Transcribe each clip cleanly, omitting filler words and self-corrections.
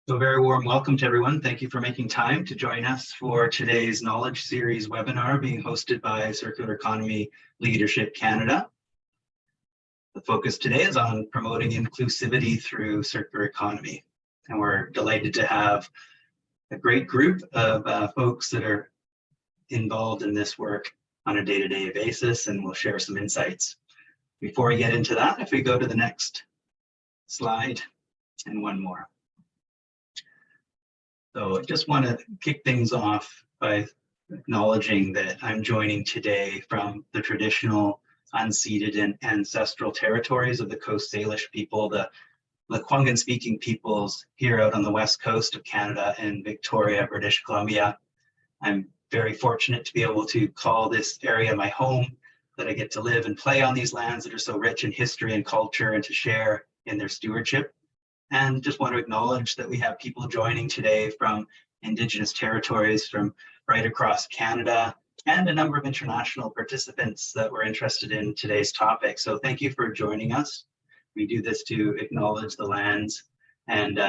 So a very warm welcome to everyone. Thank you for making time to join us for today's Knowledge Series webinar being hosted by Circular Economy Leadership Canada. The focus today is on promoting inclusivity through circular economy. And we're delighted to have a great group of folks that are involved in this work on a day-to-day basis, and we'll share some insights. Before we get into that, if we go to the next slide and one more. So I just want to kick things off by acknowledging that I'm joining today from the traditional, unceded and ancestral territories of the Coast Salish people, the Lekwungen-speaking peoples here out on the west coast of Canada and Victoria, British Columbia. I'm very fortunate to be able to call this area my home, that I get to live and play on these lands that are so rich in history and culture and to share in their stewardship. And just want to acknowledge that we have people joining today from Indigenous territories from right across Canada and a number of international participants that were interested in today's topic. So thank you for joining us. We do this to acknowledge the lands and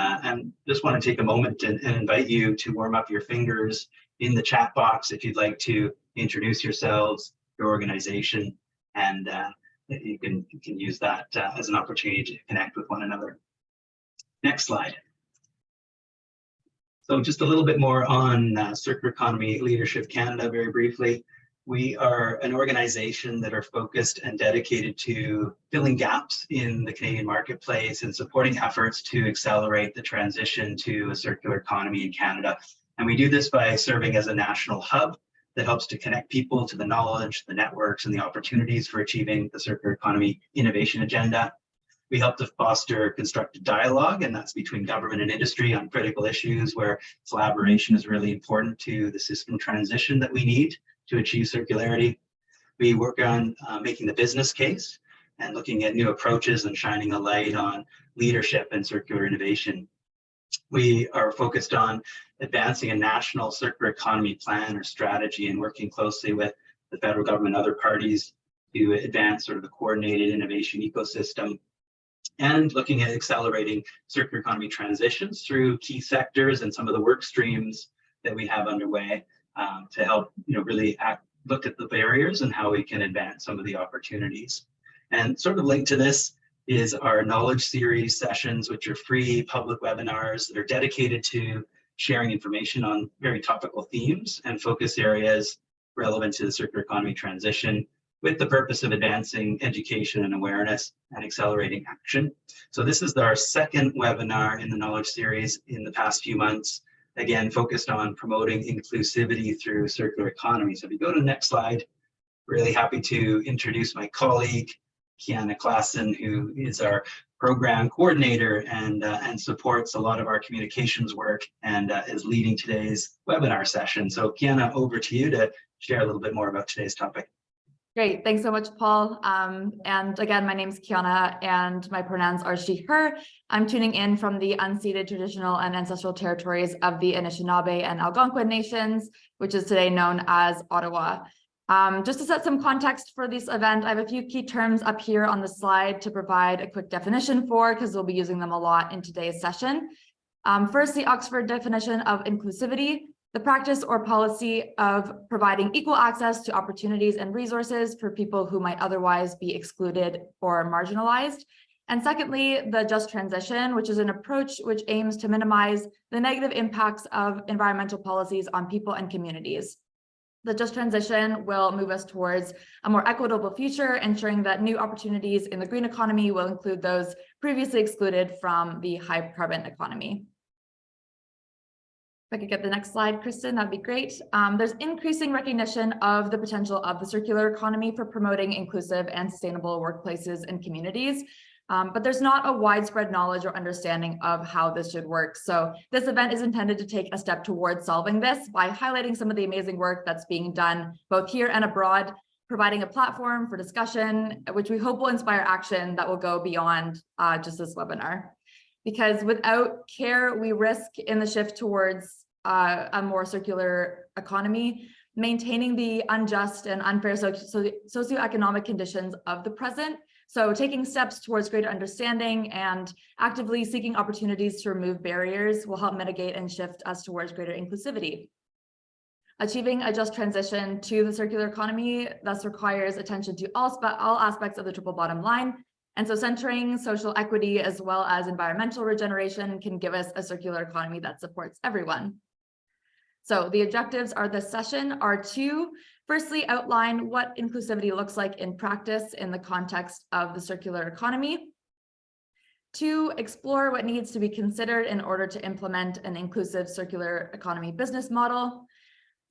just want to take a moment and invite you to warm up your fingers in the chat box if you'd like to introduce yourselves, your organization, and you can use that as an opportunity to connect with one another. Next slide. So just a little bit more on Circular Economy Leadership Canada, very briefly. We are an organization that are focused and dedicated to filling gaps in the Canadian marketplace and supporting efforts to accelerate the transition to a circular economy in Canada. And we do this by serving as a national hub that helps to connect people to the knowledge, the networks, and the opportunities for achieving the circular economy innovation agenda. We help to foster constructive dialogue, and that's between government and industry on critical issues where collaboration is really important to the system transition that we need to achieve circularity. We work on making the business case and looking at new approaches and shining a light on leadership and circular innovation. We are focused on advancing a national circular economy plan or strategy and working closely with the federal government and other parties to advance sort of a coordinated innovation ecosystem, and looking at accelerating circular economy transitions through key sectors and some of the work streams that we have underway to help really look at the barriers and how we can advance some of the opportunities. And sort of linked to this is our knowledge series sessions, which are free public webinars that are dedicated to sharing information on very topical themes and focus areas relevant to the circular economy transition, with the purpose of advancing education and awareness and accelerating action. So this is our second webinar in the knowledge series in the past few months, again, focused on promoting inclusivity through circular economy. So if you go to the next slide, really happy to introduce my colleague, Kiana Klassen, who is our program coordinator and supports a lot of our communications work and is leading today's webinar session. So Kiana, over to you to share a little bit more about today's topic. Great, thanks so much, Paul. And again, my name is Kiana and my pronouns are she, her. I'm tuning in from the unceded traditional and ancestral territories of the Anishinaabe and Algonquin nations, which is today known as Ottawa. Just to set some context for this event, I have a few key terms up here on the slide to provide a quick definition for, because we'll be using them a lot in today's session. First, the Oxford definition of inclusivity: the practice or policy of providing equal access to opportunities and resources for people who might otherwise be excluded or marginalized. And secondly, the just transition, which is an approach which aims to minimize the negative impacts of environmental policies on people and communities. The just transition will move us towards a more equitable future, ensuring that new opportunities in the green economy will include those previously excluded from the high carbon economy. If I could get the next slide, Kristen, that'd be great. There's increasing recognition of the potential of the circular economy for promoting inclusive and sustainable workplaces and communities, but there's not a widespread knowledge or understanding of how this should work. So this event is intended to take a step towards solving this by highlighting some of the amazing work that's being done both here and abroad, providing a platform for discussion, which we hope will inspire action that will go beyond just this webinar. Because without care, we risk in the shift towards a more circular economy, maintaining the unjust and unfair socioeconomic conditions of the present, So taking steps towards greater understanding and actively seeking opportunities to remove barriers will help mitigate and shift us towards greater inclusivity. Achieving a just transition to the circular economy thus requires attention to all aspects of the triple bottom line. And so centering social equity as well as environmental regeneration can give us a circular economy that supports everyone. So the objectives of this session are to firstly outline what inclusivity looks like in practice in the context of the circular economy. 2, explore what needs to be considered in order to implement an inclusive circular economy business model.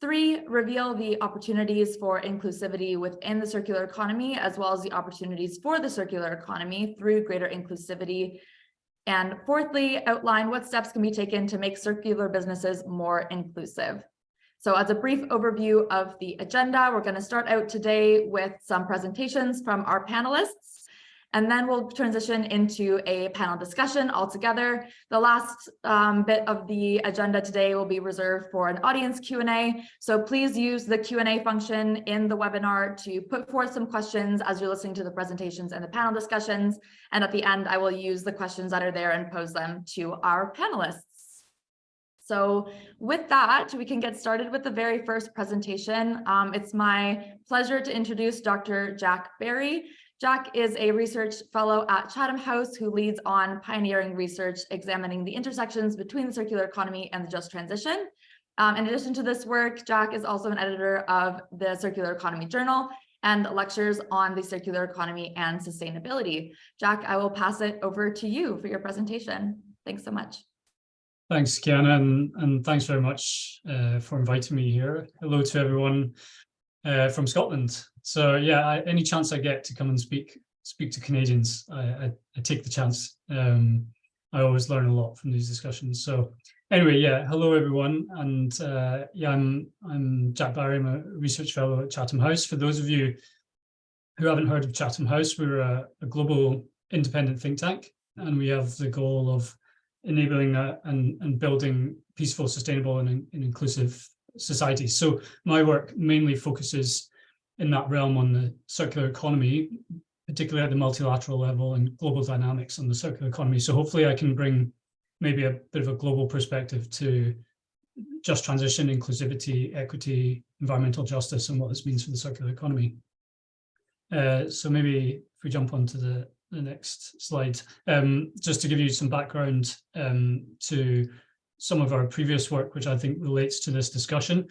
3, reveal the opportunities for inclusivity within the circular economy, as well as the opportunities for the circular economy through greater inclusivity. And fourthly, outline what steps can be taken to make circular businesses more inclusive. So as a brief overview of the agenda, we're going to start out today with some presentations from our panelists. And then we'll transition into a panel discussion altogether. The last bit of the agenda today will be reserved for an audience Q&A. So please use the Q&A function in the webinar to put forth some questions as you're listening to the presentations and the panel discussions. And at the end, I will use the questions that are there and pose them to our panelists. So with that, we can get started with the very first presentation. It's my pleasure to introduce Dr. Jack Barry. Jack is a research fellow at Chatham House who leads on pioneering research examining the intersections between the circular economy and the just transition. In addition to this work, Jack is also an editor of the Circular Economy Journal and lectures on the circular economy and sustainability. Jack, I will pass it over to you for your presentation. Thanks so much. Thanks, Kiana, and thanks very much for inviting me here. Hello to everyone from Scotland. So yeah, any chance I get to come and speak to Canadians, I take the chance. I always learn a lot from these discussions. So anyway, yeah, hello everyone, and yeah, I'm Jack Barry. I'm a research fellow at Chatham House. For those of you who haven't heard of Chatham House, we're a global independent think tank, and we have the goal of enabling and building peaceful, sustainable, and inclusive societies. So my work mainly focuses in that realm on the circular economy, particularly at the multilateral level and global dynamics on the circular economy. So hopefully I can bring maybe a bit of a global perspective to just transition, inclusivity, equity, environmental justice, and what this means for the circular economy. So maybe if we jump onto the next slide, just to give you some background to some of our previous work, which I think relates to this discussion.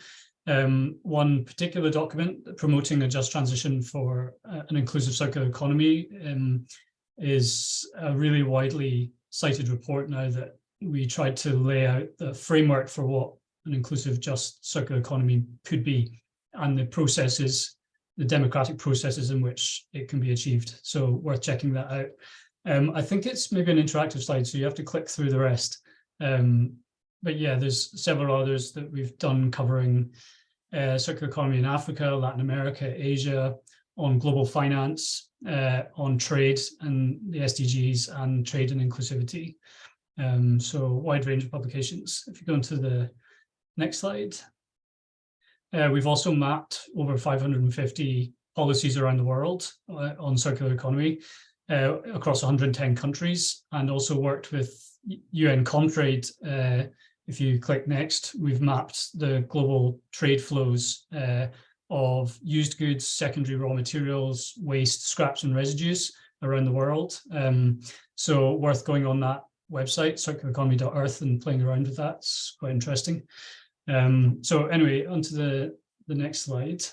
One particular document promoting a just transition for an inclusive circular economy is a really widely cited report now that we tried to lay out the framework for what an inclusive, just circular economy could be, and the processes, the democratic processes in which it can be achieved. So worth checking that out. I think it's maybe an interactive slide, so you have to click through the rest. But yeah, there's several others that we've done covering circular economy in Africa, Latin America, Asia, on global finance, on trade and the SDGs, and trade and inclusivity. So a wide range of publications. If you go into the next slide. We've also mapped over 550 policies around the world on circular economy across 110 countries, and also worked with UN Comtrade. If you click next, we've mapped the global trade flows of used goods, secondary raw materials, waste, scraps and residues around the world. So worth going on that website, circulareconomy.earth, and playing around with that. It's quite interesting. So anyway, onto the next slide.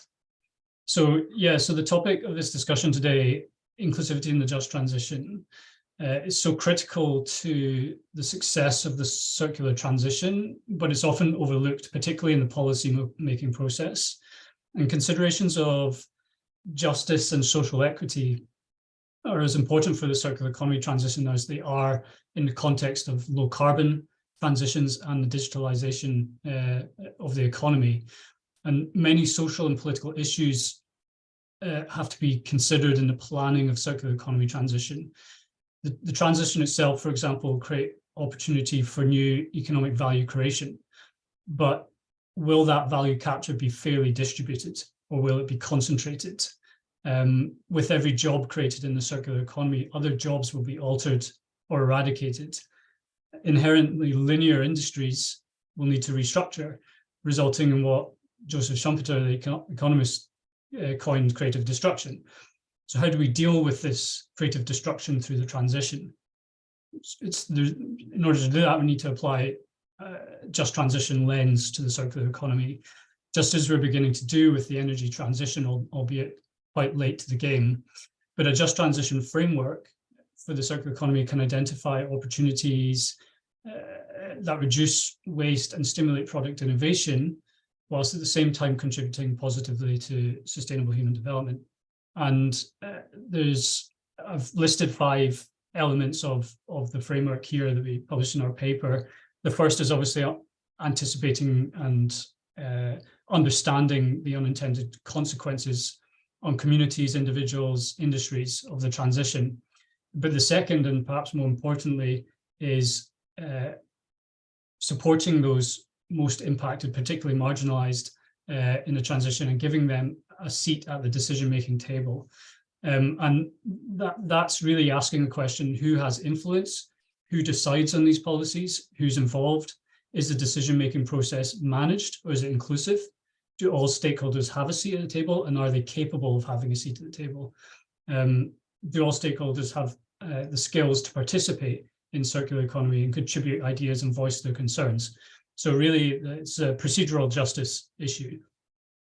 So yeah, so the topic of this discussion today, inclusivity in the just transition, is so critical to the success of the circular transition, but it's often overlooked, particularly in the policy making process. And considerations of justice and social equity are as important for the circular economy transition as they are in the context of low carbon transitions and the digitalization of the economy. And many social and political issues have to be considered in the planning of circular economy transition. The transition itself, for example, will create opportunity for new economic value creation, but will that value capture be fairly distributed, or will it be concentrated? With every job created in the circular economy, other jobs will be altered or eradicated. Inherently linear industries will need to restructure, resulting in what Joseph Schumpeter, the economist, coined creative destruction. So how do we deal with this creative destruction through the transition? In order to do that, we need to apply just transition lens to the circular economy, just as we're beginning to do with the energy transition, albeit quite late to the game. But a just transition framework for the circular economy can identify opportunities that reduce waste and stimulate product innovation, whilst at the same time contributing positively to sustainable human development. And I've listed 5 elements of the framework here that we published in our paper. The first is obviously anticipating and understanding the unintended consequences on communities, individuals, industries of the transition. But the second, and perhaps more importantly, is supporting those most impacted, particularly marginalized in the transition, and giving them a seat at the decision-making table. And that's really asking the question, who has influence? Who decides on these policies? Who's involved? Is the decision-making process managed, or is it inclusive? Do all stakeholders have a seat at the table, and are they capable of having a seat at the table? Do all stakeholders have the skills to participate in circular economy and contribute ideas and voice their concerns? So really, it's a procedural justice issue.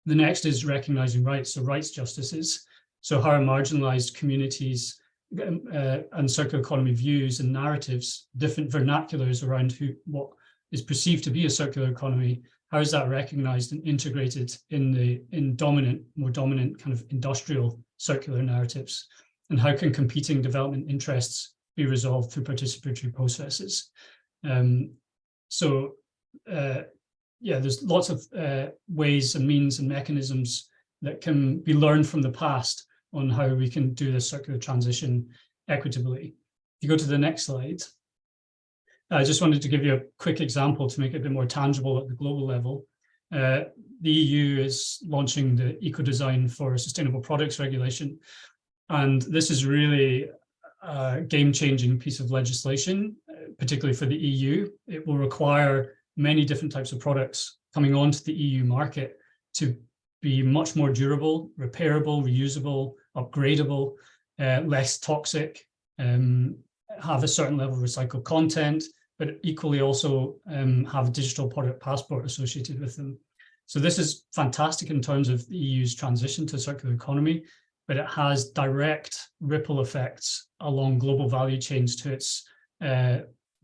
The next is recognizing rights, so rights justices. So how are marginalized communities and circular economy views and narratives, different vernaculars around what is perceived to be a circular economy, how is that recognized and integrated in more dominant kind of industrial circular narratives? And how can competing development interests be resolved through participatory processes? There's lots of ways and means and mechanisms that can be learned from the past on how we can do this circular transition equitably. If you go to the next slide, I just wanted to give you a quick example to make it a bit more tangible at the global level. The EU is launching the Eco-Design for Sustainable Products Regulation, and this is really a game-changing piece of legislation, particularly for the EU. It will require many different types of products coming onto the EU market to be much more durable, repairable, reusable, upgradable, less toxic, have a certain level of recycled content, but equally also have a digital product passport associated with them. So this is fantastic in terms of the EU's transition to a circular economy, but it has direct ripple effects along global value chains to its,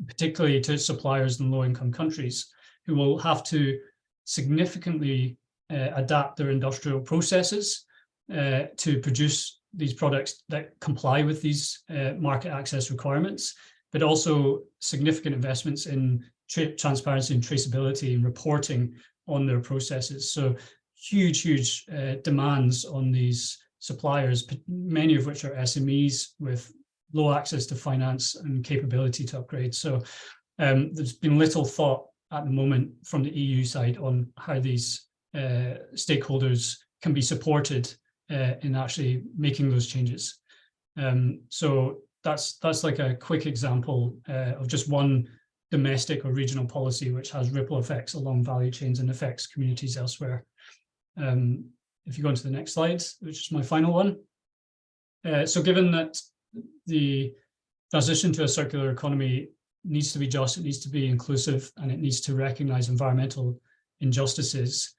particularly to its suppliers in low-income countries, who will have to significantly adapt their industrial processes to produce these products that comply with these market access requirements, but also significant investments in transparency and traceability and reporting on their processes. So huge demands on these suppliers, many of which are SMEs with low access to finance and capability to upgrade. So there's been little thought at the moment from the EU side on how these stakeholders can be supported in actually making those changes. So that's like a quick example of just one domestic or regional policy which has ripple effects along value chains and affects communities elsewhere. If you go on to the next slide, which is my final one. So given that the transition to a circular economy needs to be just, it needs to be inclusive, and it needs to recognize environmental injustices,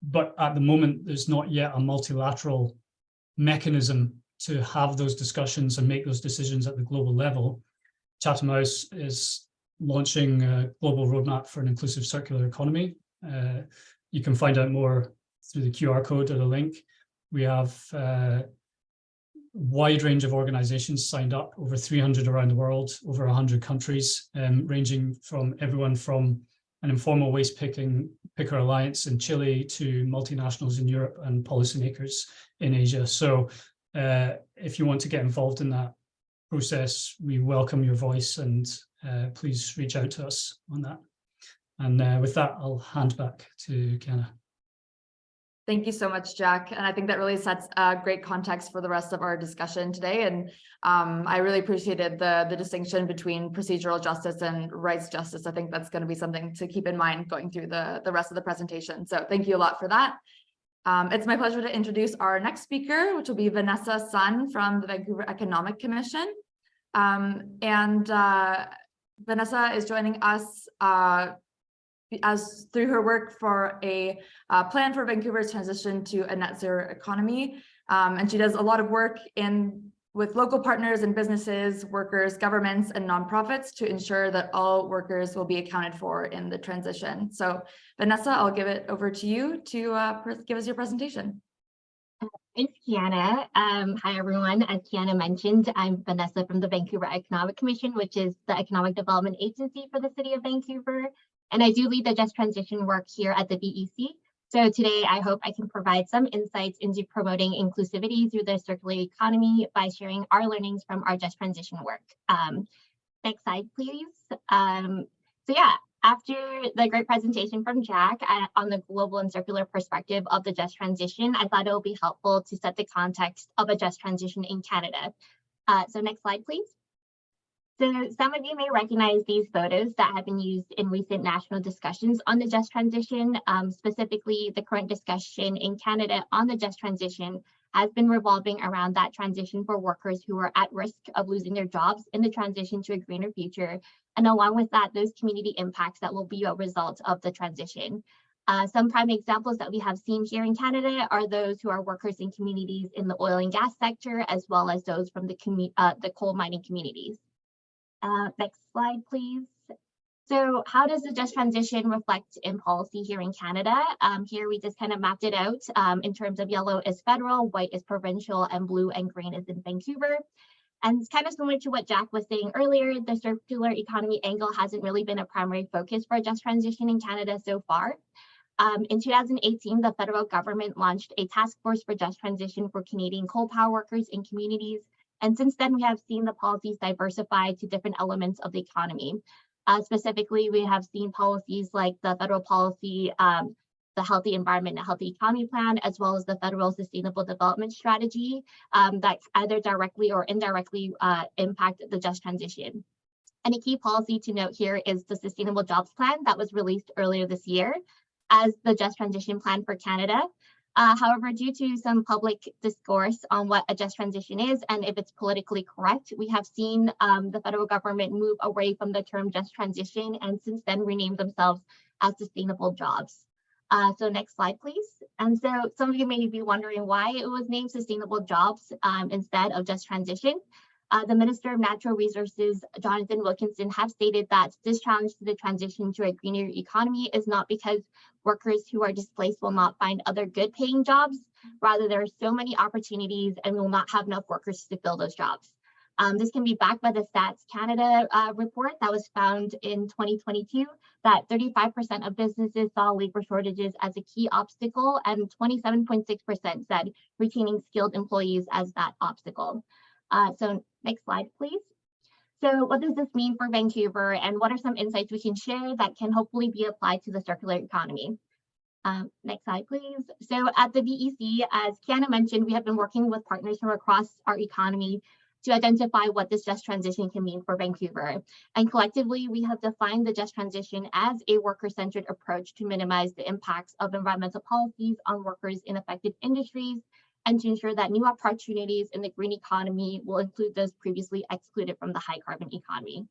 but at the moment there's not yet a multilateral mechanism to have those discussions and make those decisions at the global level. Chatham House is launching a global roadmap for an inclusive circular economy. You can find out more through the QR code or the link. We have a wide range of organizations signed up, over 300 around the world, over 100 countries, ranging from everyone from an informal waste picker alliance in Chile to multinationals in Europe and policymakers in Asia. So if you want to get involved in that process, we welcome your voice, and please reach out to us on that. And with that, I'll hand back to Kiana. Thank you so much, Jack. And I think that really sets a great context for the rest of our discussion today. And I really appreciated the distinction between procedural justice and rights justice. I think that's going to be something to keep in mind going through the rest of the presentation. So thank you a lot for that. It's my pleasure to introduce our next speaker, which will be Vanessa Sun from the Vancouver Economic Commission. Vanessa is joining us as through her work for a plan for Vancouver's transition to a net zero economy. And she does a lot of work with local partners and businesses, workers, governments, and nonprofits to ensure that all workers will be accounted for in the transition. So Vanessa, I'll give it over to you to give us your presentation. Thanks, Kiana. Hi, everyone. As Kiana mentioned, I'm Vanessa from the Vancouver Economic Commission, which is the economic development agency for the city of Vancouver. And I do lead the just transition work here at the VEC. So today, I hope I can provide some insights into promoting inclusivity through the circular economy by sharing our learnings from our just transition work. Next slide, please. After the great presentation from Jack on the global and circular perspective of the just transition, I thought it would be helpful to set the context of a just transition in Canada. So next slide, please. So some of you may recognize these photos that have been used in recent national discussions on the just transition. Specifically, the current discussion in Canada on the just transition has been revolving around that transition for workers who are at risk of losing their jobs in the transition to a greener future. And along with that, those community impacts that will be a result of the transition. Some prime examples that we have seen here in Canada are those who are workers in communities in the oil and gas sector, as well as those from the coal mining communities. Next slide, please. So how does the just transition reflect in policy here in Canada? Here we just kind of mapped it out in terms of yellow is federal, white is provincial, and blue and green is in Vancouver. And it's kind of similar to what Jack was saying earlier, the circular economy angle hasn't really been a primary focus for just transition in Canada so far. In 2018, the federal government launched a task force for just transition for Canadian coal power workers in communities. And since then, we have seen the policies diversify to different elements of the economy. Specifically, we have seen policies like the federal policy, the Healthy Environment and Healthy Economy Plan, as well as the Federal Sustainable Development Strategy that either directly or indirectly impact the just transition. And a key policy to note here is the Sustainable Jobs Plan that was released earlier this year as the just transition plan for Canada. However, due to some public discourse on what a just transition is and if it's politically correct, we have seen the federal government move away from the term just transition and since then rename themselves as sustainable jobs. So next slide, please. And so some of you may be wondering why it was named sustainable jobs instead of just transition. The Minister of Natural Resources, Jonathan Wilkinson, have stated that this challenge to the transition to a greener economy is not because workers who are displaced will not find other good paying jobs. Rather, there are so many opportunities and we will not have enough workers to fill those jobs. This can be backed by the Stats Canada report that was found in 2022 that 35% of businesses saw labor shortages as a key obstacle and 27.6% said retaining skilled employees as that obstacle. So next slide, please. So what does this mean for Vancouver and what are some insights we can share that can hopefully be applied to the circular economy? Next slide, please. So at the VEC, as Kiana mentioned, we have been working with partners from across our economy to identify what this just transition can mean for Vancouver. And collectively, we have defined the just transition as a worker-centered approach to minimize the impacts of environmental policies on workers in affected industries and to ensure that new opportunities in the green economy will include those previously excluded from the high carbon economy.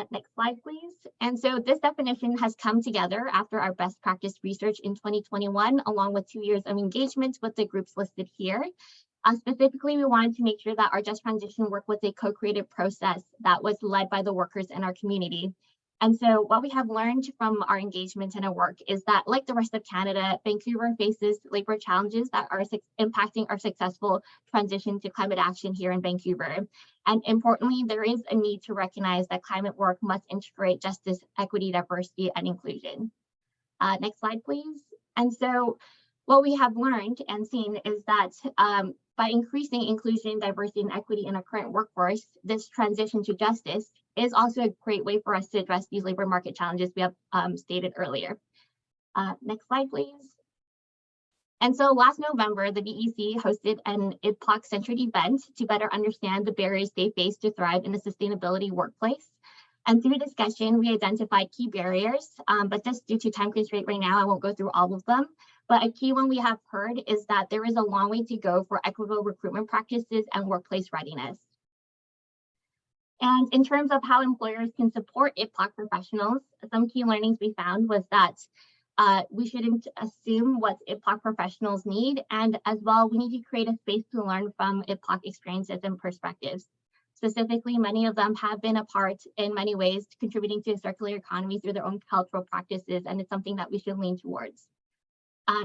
Next slide, please. And so this definition has come together after our best practice research in 2021, along with 2 years of engagement with the groups listed here. Specifically, we wanted to make sure that our just transition work was a co-created process that was led by the workers in our community. And so what we have learned from our engagement and our work is that, like the rest of Canada, Vancouver faces labor challenges that are impacting our successful transition to climate action here in Vancouver. And importantly, there is a need to recognize that climate work must integrate justice, equity, diversity, and inclusion. Next slide, please. And so what we have learned and seen is that by increasing inclusion, diversity, and equity in our current workforce, this transition to justice is also a great way for us to address these labor market challenges we have stated earlier. Next slide, please. And so last November, the BEC hosted an IDPLOC-centered event to better understand the barriers they face to thrive in a sustainability workplace. And through discussion, we identified key barriers, but just due to time constraint right now, I won't go through all of them. But a key one we have heard is that there is a long way to go for equitable recruitment practices and workplace readiness. And in terms of how employers can support IDPLOC professionals, some key learnings we found was that we shouldn't assume what IDPLOC professionals need, and as well, we need to create a space to learn from IDPLOC experiences and perspectives. Specifically, many of them have been a part in many ways contributing to a circular economy through their own cultural practices, and it's something that we should lean towards.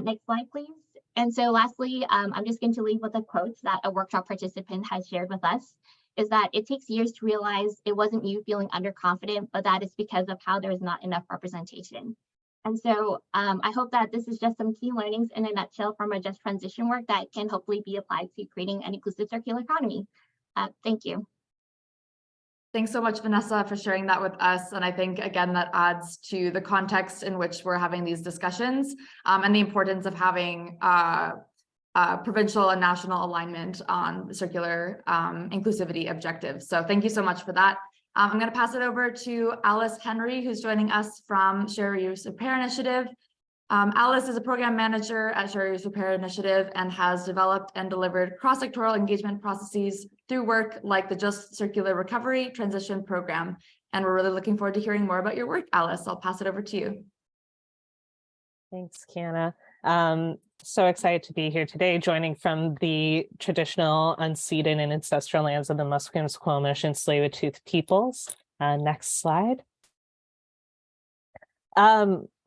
Next slide, please. And so lastly, I'm just going to leave with a quote that a workshop participant has shared with us, is that it takes years to realize it wasn't you feeling underconfident, but that is because of how there's not enough representation. And so I hope that this is just some key learnings in a nutshell from our Just Transition work that can hopefully be applied to creating an inclusive circular economy. Thank you. Thanks so much, Vanessa, for sharing that with us. And I think, again, that adds to the context in which we're having these discussions and the importance of having provincial and national alignment on the circular inclusivity objectives. So thank you so much for that. I'm going to pass it over to Alice Henry, who's joining us from Share Reuse Repair Initiative. Alice is a program manager at Share Reuse Repair Initiative and has developed and delivered cross-sectoral engagement processes through work like the Just Circular Recovery Transition Program. And we're really looking forward to hearing more about your work, Alice. I'll pass it over to you. Thanks, Kiana. So excited to be here today, joining from the traditional unceded and ancestral lands of the Musqueam, Squamish, and Tsleil-Waututh peoples. Next slide.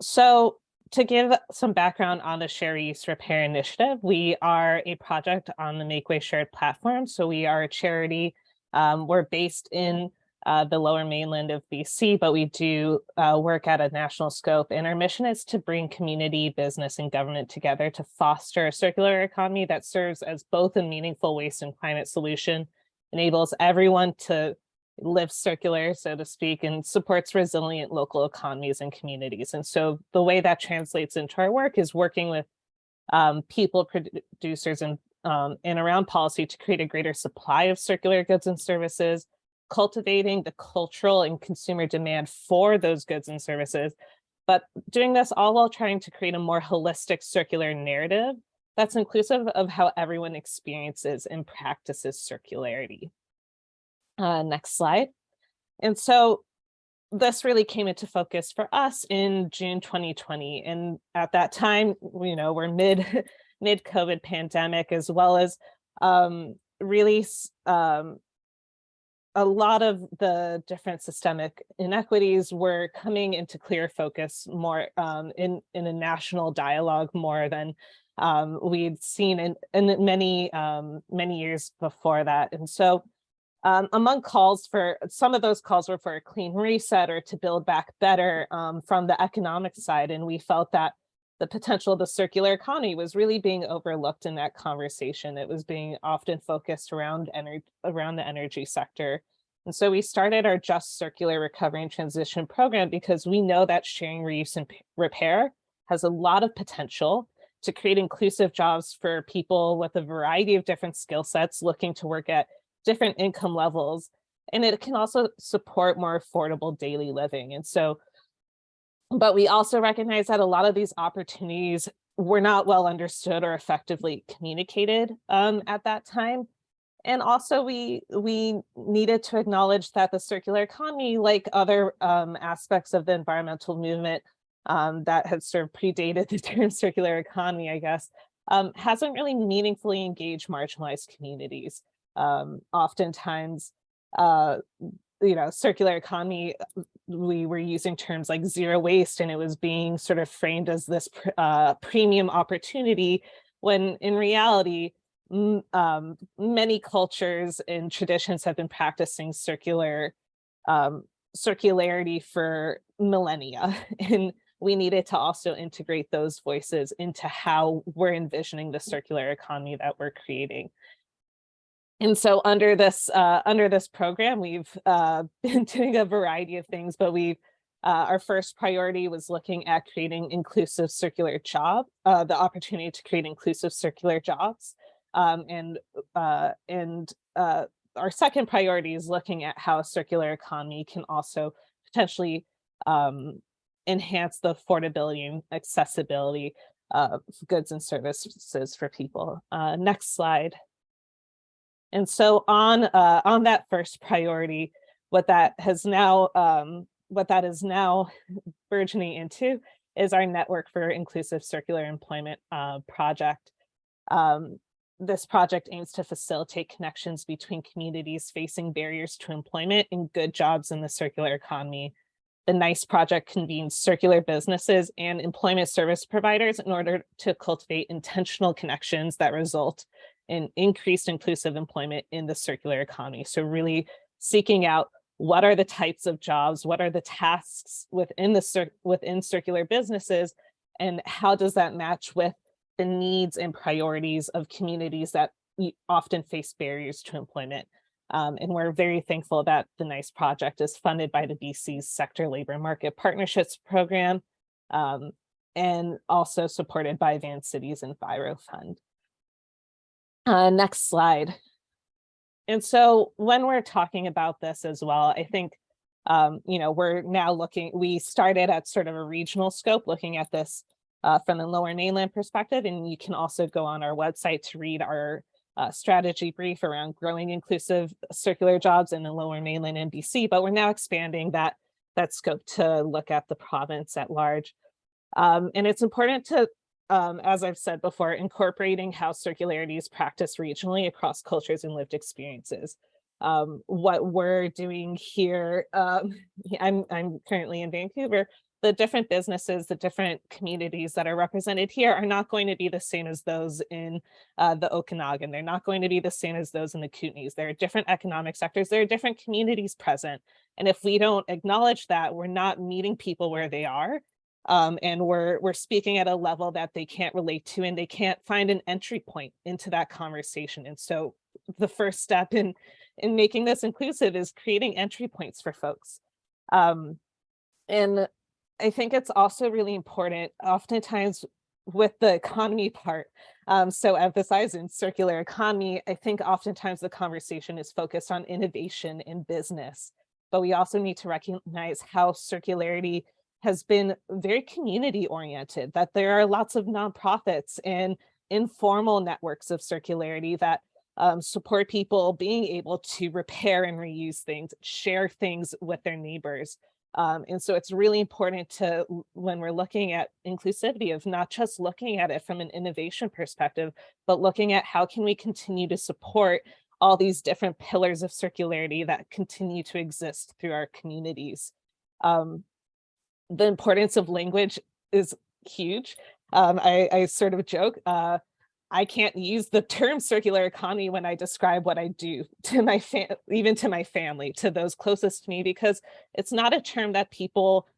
So to give some background on the Share Reuse Repair Initiative, we are a project on the Make Way Shared platform. So we are a charity. We're based in the lower mainland of BC, but we do work at a national scope. And our mission is to bring community, business, and government together to foster a circular economy that serves as both a meaningful waste and climate solution, enables everyone to live circular, so to speak, and supports resilient local economies and communities. And so the way that translates into our work is working with people, producers, and around policy to create a greater supply of circular goods and services, cultivating the cultural and consumer demand for those goods and services, but doing this all while trying to create a more holistic circular narrative that's inclusive of how everyone experiences and practices circularity. Next slide. And so this really came into focus for us in June 2020. And at that time, you know, we're mid-COVID pandemic, as well as really a lot of the different systemic inequities were coming into clear focus more in a national dialogue more than we'd seen in many years before that. And so among calls for, some of those calls were for a clean reset or to build back better from the economic side. And we felt that the potential of the circular economy was really being overlooked in that conversation. It was being often focused around the energy sector. And so we started our Just Circular Recovery and Transition program because we know that sharing, reuse, and repair has a lot of potential to create inclusive jobs for people with a variety of different skill sets looking to work at different income levels. And it can also support more affordable daily living. And so, but we also recognize that a lot of these opportunities were not well understood or effectively communicated at that time. And also we needed to acknowledge that the circular economy, like other aspects of the environmental movement that had sort of predated the term circular economy, I guess, hasn't really meaningfully engaged marginalized communities. Oftentimes, you know, circular economy, we were using terms like zero waste, and it was being sort of framed as this premium opportunity, when in reality, many cultures and traditions have been practicing circularity for millennia, and we needed to also integrate those voices into how we're envisioning the circular economy that we're creating. And so under this program, we've been doing a variety of things, but we've Our first priority was looking at creating inclusive circular job, the opportunity to create inclusive circular jobs. And our second priority is looking at how a circular economy can also potentially enhance the affordability and accessibility of goods and services for people. Next slide. And so on that first priority, what that is now burgeoning into is our Network for Inclusive Circular Employment project. This project aims to facilitate connections between communities facing barriers to employment and good jobs in the circular economy. The NICE project convenes circular businesses and employment service providers in order to cultivate intentional connections that result in increased inclusive employment in the circular economy. So really seeking out what are the types of jobs, what are the tasks within circular businesses, and how does that match with the needs and priorities of communities that often face barriers to employment. And we're very thankful that the NICE project is funded by the BC's Sector Labor Market Partnerships Program, and also supported by Van Cities and Viro Fund. Next slide. And so when we're talking about this as well, I think, we're now we started at sort of a regional scope, looking at this from the Lower Mainland perspective, and you can also go on our website to read our strategy brief around growing inclusive circular jobs in the Lower Mainland and BC, but we're now expanding that scope to look at the province at large. And it's important to, as I've said before, incorporating how circularity is practiced regionally across cultures and lived experiences. What we're doing here, I'm currently in Vancouver. The different businesses, the different communities that are represented here are not going to be the same as those in the Okanagan. They're not going to be the same as those in the Kootenays. There are different economic sectors. There are different communities present. And if we don't acknowledge that, we're not meeting people where they are. And we're speaking at a level that they can't relate to, and they can't find an entry point into that conversation. And so the first step in making this inclusive is creating entry points for folks. And I think it's also really important, oftentimes with the economy part, so emphasized in circular economy, I think oftentimes the conversation is focused on innovation in business, but we also need to recognize how circularity has been very community oriented, that there are lots of nonprofits and informal networks of circularity that support people being able to repair and reuse things, share things with their neighbors. And so it's really important to, when we're looking at inclusivity, of not just looking at it from an innovation perspective, but looking at how can we continue to support all these different pillars of circularity that continue to exist through our communities. The importance of language is huge. I sort of joke, I can't use the term circular economy when I describe what I do to my even to my family, to those closest to me, because it's not a term that people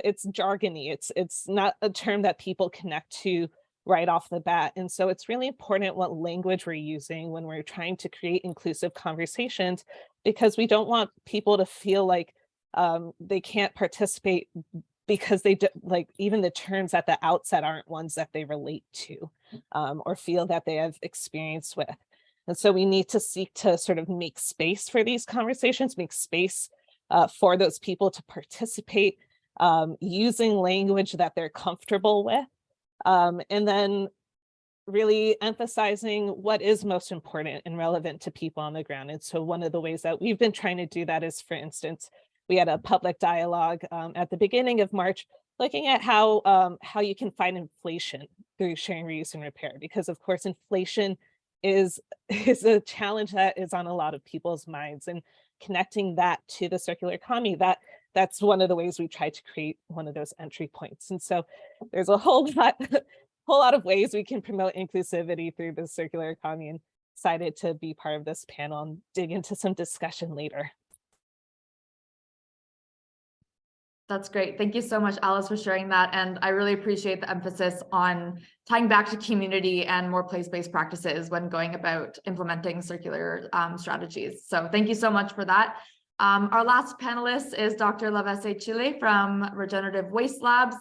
it's jargony. It's not a term that people connect to right off the bat. And so it's really important what language we're using when we're trying to create inclusive conversations, because we don't want people to feel like they can't participate because they like even the terms at the outset aren't ones that they relate to or feel that they have experience with. And so we need to seek to sort of make space for these conversations, make space for those people to participate using language that they're comfortable with. And then really emphasizing what is most important and relevant to people on the ground. And so one of the ways that we've been trying to do that is, for instance, we had a public dialogue at the beginning of March, looking at how you can fight inflation through sharing, reuse, and repair, because of course inflation is a challenge that is on a lot of people's minds, and connecting that to the circular economy, that's one of the ways we try to create one of those entry points. And so there's a whole lot of ways we can promote inclusivity through the circular economy, and excited to be part of this panel and dig into some discussion later. That's great. Thank you so much, Alice, for sharing that. And I really appreciate the emphasis on tying back to community and more place-based practices when going about implementing circular strategies. So thank you so much for that. Our last panelist is Dr. Lavese Chile from Regenerative Waste Labs.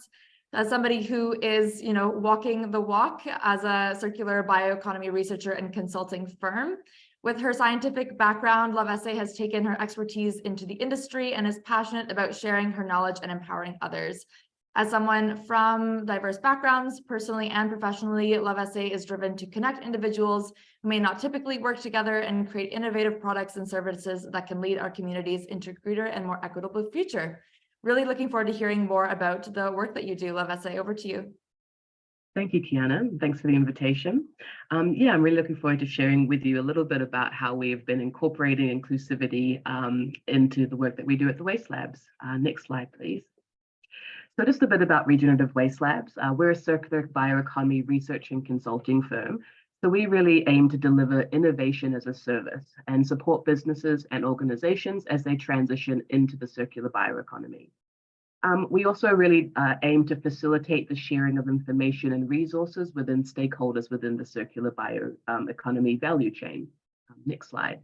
As somebody who is, walking the walk as a circular bioeconomy researcher and consulting firm. With her scientific background, Lavese has taken her expertise into the industry and is passionate about sharing her knowledge and empowering others. As someone from diverse backgrounds, personally and professionally, Lavese is driven to connect individuals who may not typically work together and create innovative products and services that can lead our communities into a greener and more equitable future. Really looking forward to hearing more about the work that you do. Lavese, over to you. Thank you, Kiana. Thanks for the invitation. I'm really looking forward to sharing with you a little bit about how we've been incorporating inclusivity into the work that we do at the Waste Labs. Next slide, please. So just a bit about Regenerative Waste Labs. We're a circular bioeconomy research and consulting firm. So we really aim to deliver innovation as a service and support businesses and organizations as they transition into the circular bioeconomy. We also really aim to facilitate the sharing of information and resources within stakeholders within the circular bioeconomy value chain. Next slide.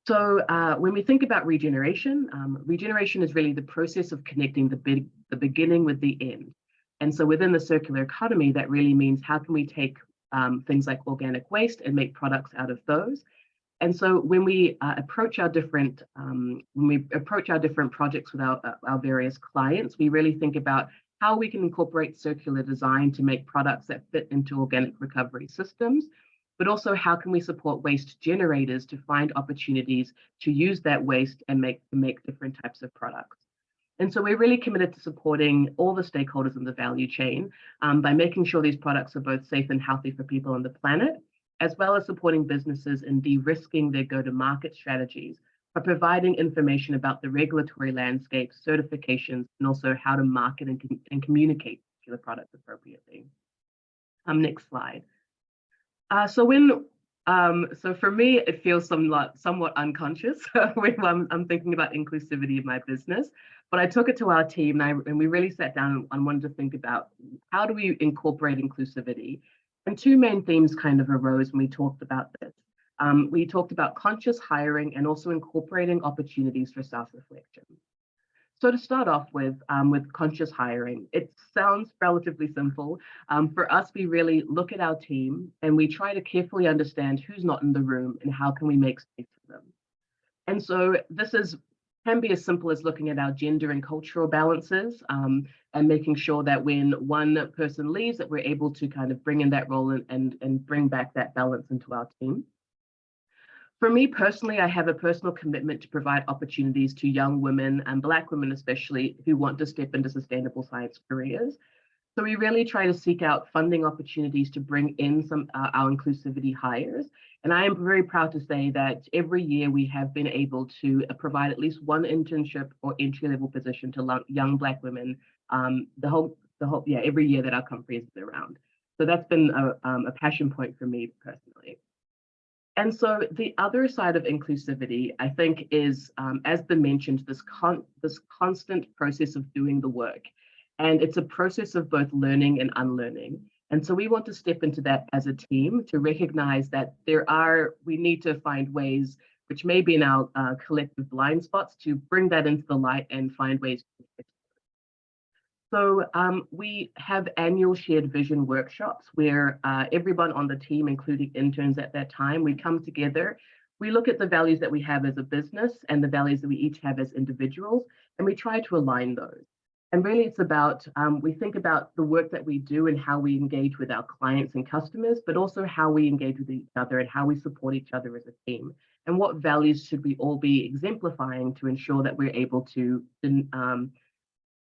So when we think about regeneration, regeneration is really the process of connecting the beginning with the end. And so within the circular economy, that really means how can we take things like organic waste and make products out of those. And so when we approach our different projects with our various clients, we really think about how we can incorporate circular design to make products that fit into organic recovery systems, but also how can we support waste generators to find opportunities to use that waste and make different types of products. And so we're really committed to supporting all the stakeholders in the value chain by making sure these products are both safe and healthy for people on the planet, as well as supporting businesses in de-risking their go-to-market strategies by providing information about the regulatory landscape, certifications, and also how to market and communicate the products appropriately. Next slide. So for me, it feels somewhat unconscious when I'm thinking about inclusivity in my business. But I took it to our team and we really sat down and wanted to think about how do we incorporate inclusivity. And two main themes kind of arose when we talked about this. We talked about conscious hiring and also incorporating opportunities for self-reflection. So to start off with conscious hiring, it sounds relatively simple. For us, we really look at our team and we try to carefully understand who's not in the room and how can we make space for them. And so this can be as simple as looking at our gender and cultural balances and making sure that when one person leaves that we're able to kind of bring in that role and bring back that balance into our team. For me personally, I have a personal commitment to provide opportunities to young women and Black women especially who want to step into sustainable science careers. So we really try to seek out funding opportunities to bring in some our inclusivity hires. And I am very proud to say that every year we have been able to provide at least one internship or entry-level position to young Black women every year that our company has been around. So that's been a passion point for me personally. And so the other side of inclusivity, I think, is, as been mentioned, this constant process of doing the work. And it's a process of both learning and unlearning. And so we want to step into that as a team to recognize that we need to find ways, which may be in our collective blind spots, to bring that into the light and find ways to fix it. So we have annual shared vision workshops where everyone on the team, including interns at that time, we come together. We look at the values that we have as a business and the values that we each have as individuals, and we try to align those. And really it's about, we think about the work that we do and how we engage with our clients and customers, but also how we engage with each other and how we support each other as a team. And what values should we all be exemplifying to ensure that we're able to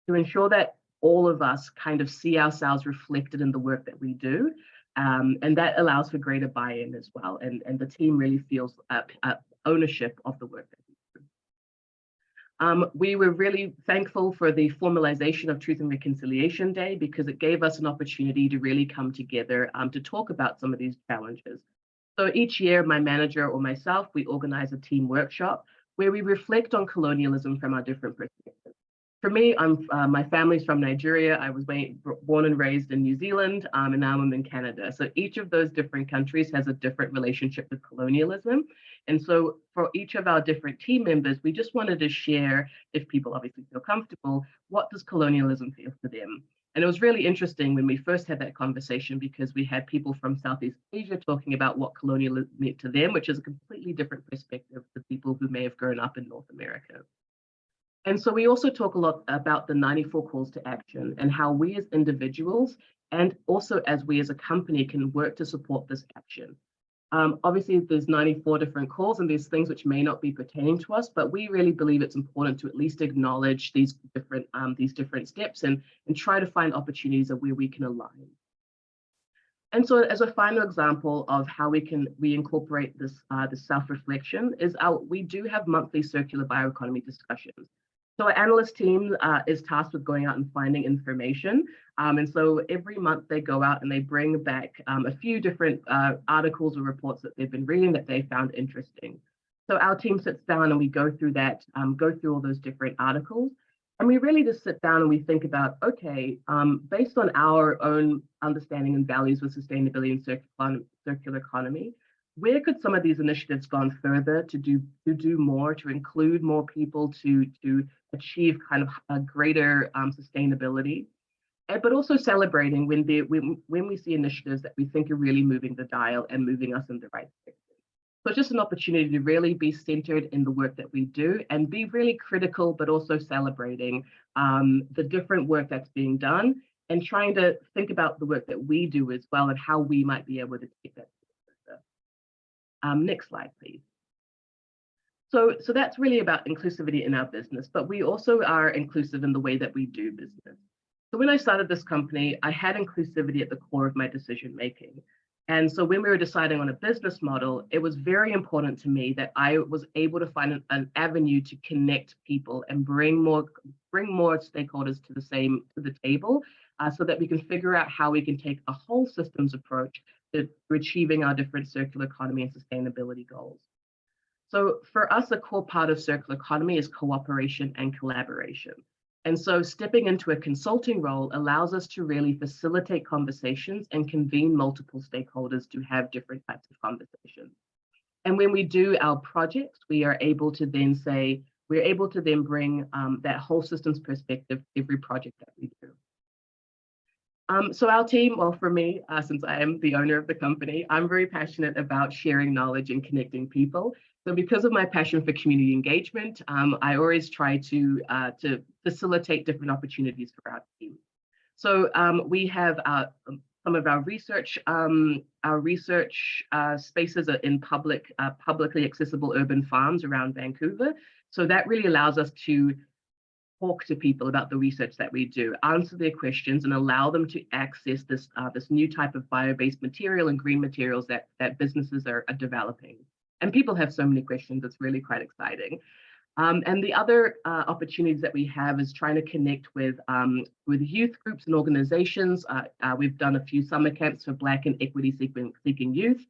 ensure that all of us kind of see ourselves reflected in the work that we do. And that allows for greater buy-in as well. And the team really feels ownership of the work that we do. We were really thankful for the formalization of Truth and Reconciliation Day because it gave us an opportunity to really come together to talk about some of these challenges. So each year, my manager or myself, we organize a team workshop where we reflect on colonialism from our different perspectives. For me, my family's from Nigeria. I was born and raised in New Zealand, and now I'm in Canada. So each of those different countries has a different relationship with colonialism. And so for each of our different team members, we just wanted to share, if people obviously feel comfortable, what does colonialism feel for them? And it was really interesting when we first had that conversation, because we had people from Southeast Asia talking about what colonialism meant to them, which is a completely different perspective to people who may have grown up in North America. And so we also talk a lot about the 94 calls to action and how we as individuals and also as we as a company can work to support this action. Obviously, there's 94 different calls and there's things which may not be pertaining to us, but we really believe it's important to at least acknowledge these different steps and try to find opportunities of where we can align. And so as a final example of how we incorporate this self-reflection is we do have monthly circular bioeconomy discussions. So our analyst team is tasked with going out and finding information. And so every month they go out and they bring back a few different articles or reports that they've been reading that they found interesting. So our team sits down and we go through that, go through all those different articles. And we really just sit down and we think about, okay, based on our own understanding and values with sustainability and circular economy, where could some of these initiatives gone further to do more, to include more people, to achieve kind of a greater sustainability, but also celebrating when we see initiatives that we think are really moving the dial and moving us in the right direction. So it's just an opportunity to really be centered in the work that we do and be really critical, but also celebrating the different work that's being done and trying to think about the work that we do as well and how we might be able to take that. Next slide, please. So that's really about inclusivity in our business, but we also are inclusive in the way that we do business. So when I started this company, I had inclusivity at the core of my decision making. And so when we were deciding on a business model, it was very important to me that I was able to find an avenue to connect people and bring more stakeholders to the table, so that we can figure out how we can take a whole systems approach to achieving our different circular economy and sustainability goals. So for us, a core part of circular economy is cooperation and collaboration. And so stepping into a consulting role allows us to really facilitate conversations and convene multiple stakeholders to have different types of conversations. And when we do our projects, we are able to then bring that whole systems perspective to every project that we do. So our team, well, for me, since I am the owner of the company, I'm very passionate about sharing knowledge and connecting people. So because of my passion for community engagement, I always try to facilitate different opportunities for our team. So we have some of our research spaces are in publicly accessible urban farms around Vancouver. So that really allows us to talk to people about the research that we do, answer their questions, and allow them to access this new type of bio-based material and green materials that businesses are developing. And people have so many questions, it's really quite exciting. And the other opportunities that we have is trying to connect with youth groups and organizations. We've done a few summer camps for Black and equity-seeking youth.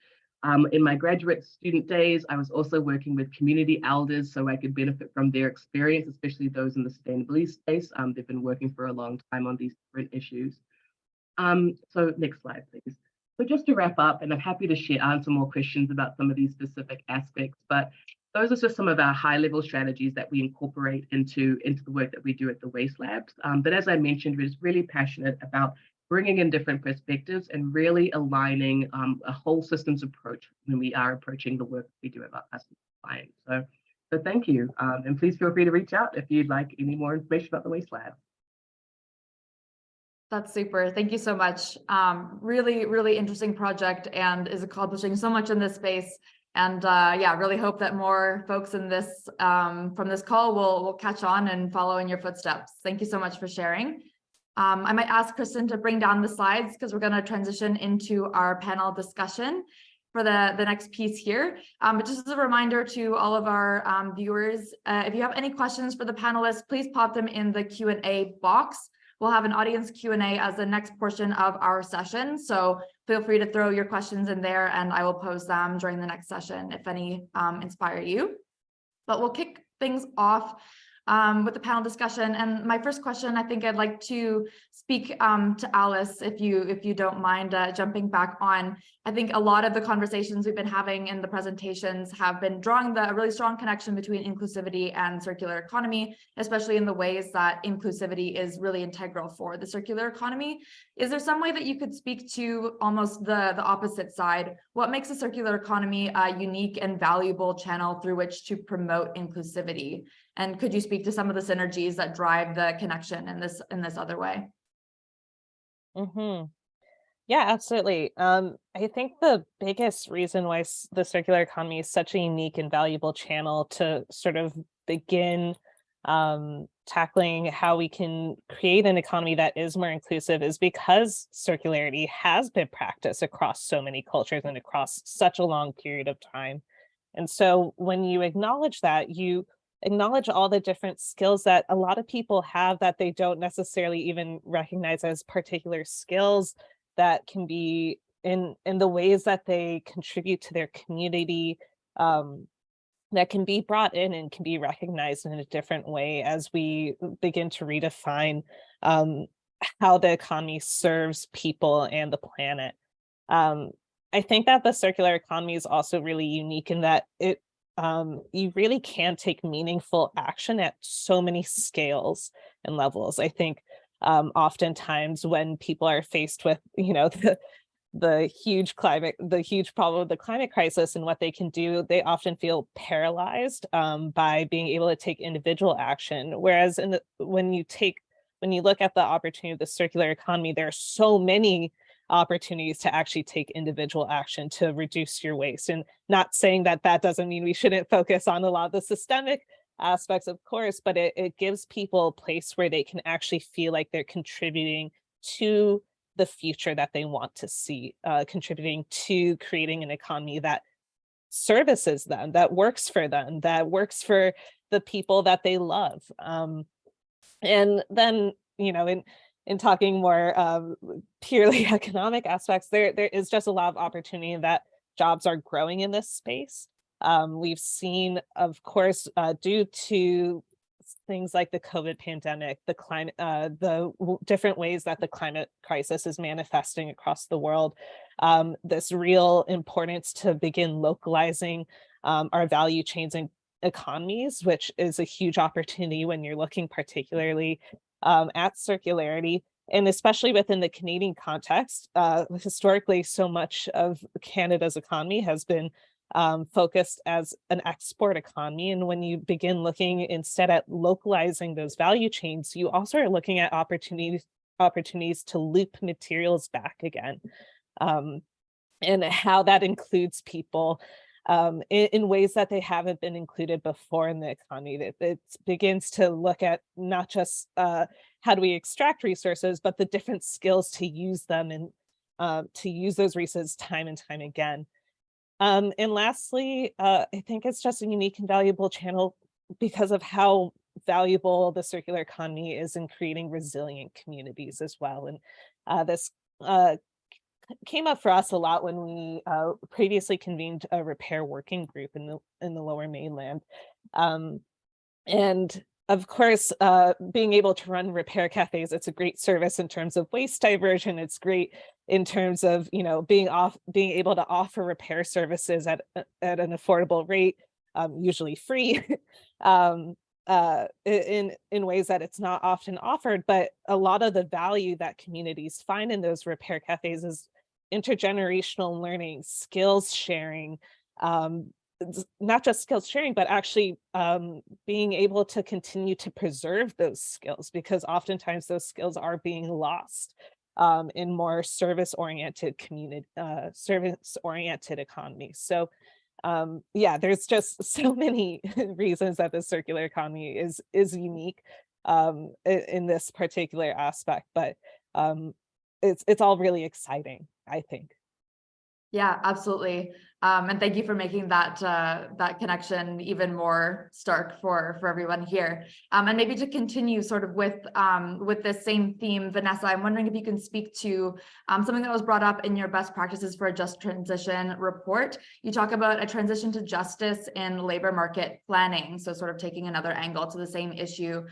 In my graduate student days, I was also working with community elders so I could benefit from their experience, especially those in the sustainability space. They've been working for a long time on these different issues. So next slide, please. So just to wrap up, and I'm happy to answer more questions about some of these specific aspects, but those are just some of our high-level strategies that we incorporate into the work that we do at the Waste Labs. But as I mentioned, we're just really passionate about bringing in different perspectives and really aligning a whole systems approach when we are approaching the work we do with our customers and clients. So thank you. And please feel free to reach out if you'd like any more information about the Waste Lab. That's super. Thank you so much. Really, really interesting project and is accomplishing so much in this space. And yeah, really hope that more folks in this from this call will catch on and follow in your footsteps. Thank you so much for sharing. I might ask Kristen to bring down the slides because we're going to transition into our panel discussion for the next piece here. But just as a reminder to all of our viewers, if you have any questions for the panelists, please pop them in the Q&A box. We'll have an audience Q&A as the next portion of our session. So feel free to throw your questions in there and I will pose them during the next session if any inspire you. But we'll kick things off with the panel discussion. And my first question, I think I'd like to speak to Alice, if you don't mind jumping back on. I think a lot of the conversations we've been having in the presentations have been drawing a really strong connection between inclusivity and circular economy, especially in the ways that inclusivity is really integral for the circular economy. Is there some way that you could speak to almost the opposite side? What makes a circular economy a unique and valuable channel through which to promote inclusivity? And could you speak to some of the synergies that drive the connection in this other way? Mm-hmm. Yeah, absolutely. I think the biggest reason why the circular economy is such a unique and valuable channel to sort of begin tackling how we can create an economy that is more inclusive is because circularity has been practiced across so many cultures and across such a long period of time. And so when you acknowledge that, you acknowledge all the different skills that a lot of people have that they don't necessarily even recognize as particular skills that can be in the ways that they contribute to their community, that can be brought in and can be recognized in a different way as we begin to redefine how the economy serves people and the planet. I think that the circular economy is also really unique in that you really can take meaningful action at so many scales and levels. I think oftentimes when people are faced with, the huge problem of the climate crisis and what they can do, they often feel paralyzed by being able to take individual action. Whereas when you look at the opportunity of the circular economy, there are so many opportunities to actually take individual action to reduce your waste. And not saying that doesn't mean we shouldn't focus on a lot of the systemic aspects, of course, but it gives people a place where they can actually feel like they're contributing to the future that they want to see, contributing to creating an economy that services them, that works for them, that works for the people that they love. And then, in talking more purely economic aspects, there is just a lot of opportunity that jobs are growing in this space. We've seen, of course, due to things like the COVID pandemic, the climate, different ways that the climate crisis is manifesting across the world, this real importance to begin localizing our value chains and economies, which is a huge opportunity when you're looking particularly at circularity. And especially within the Canadian context, historically, so much of Canada's economy has been focused as an export economy. And when you begin looking instead at localizing those value chains, you also are looking at opportunities to loop materials back again, and how that includes people in ways that they haven't been included before in the economy. It begins to look at not just how do we extract resources, but the different skills to use them and to use those resources time and time again. And lastly, I think it's just a unique and valuable channel because of how valuable the circular economy is in creating resilient communities as well. And this came up for us a lot when we previously convened a repair working group in the Lower Mainland. And of course, being able to run repair cafes, it's a great service in terms of waste diversion. It's great in terms of, being able to offer repair services at an affordable rate, usually free, in ways that it's not often offered. But a lot of the value that communities find in those repair cafes is intergenerational learning, skills sharing, not just skills sharing, but actually being able to continue to preserve those skills, because oftentimes those skills are being lost in more service-oriented economies. So yeah, there's just so many reasons that the circular economy is unique in this particular aspect, but it's all really exciting, I think. Yeah, absolutely. And thank you for making that that connection even more stark for everyone here. And maybe to continue sort of with this same theme, Vanessa, I'm wondering if you can speak to something that was brought up in your best practices for a just transition report. You talk about a transition to justice in labor market planning. So sort of taking another angle to the same issue,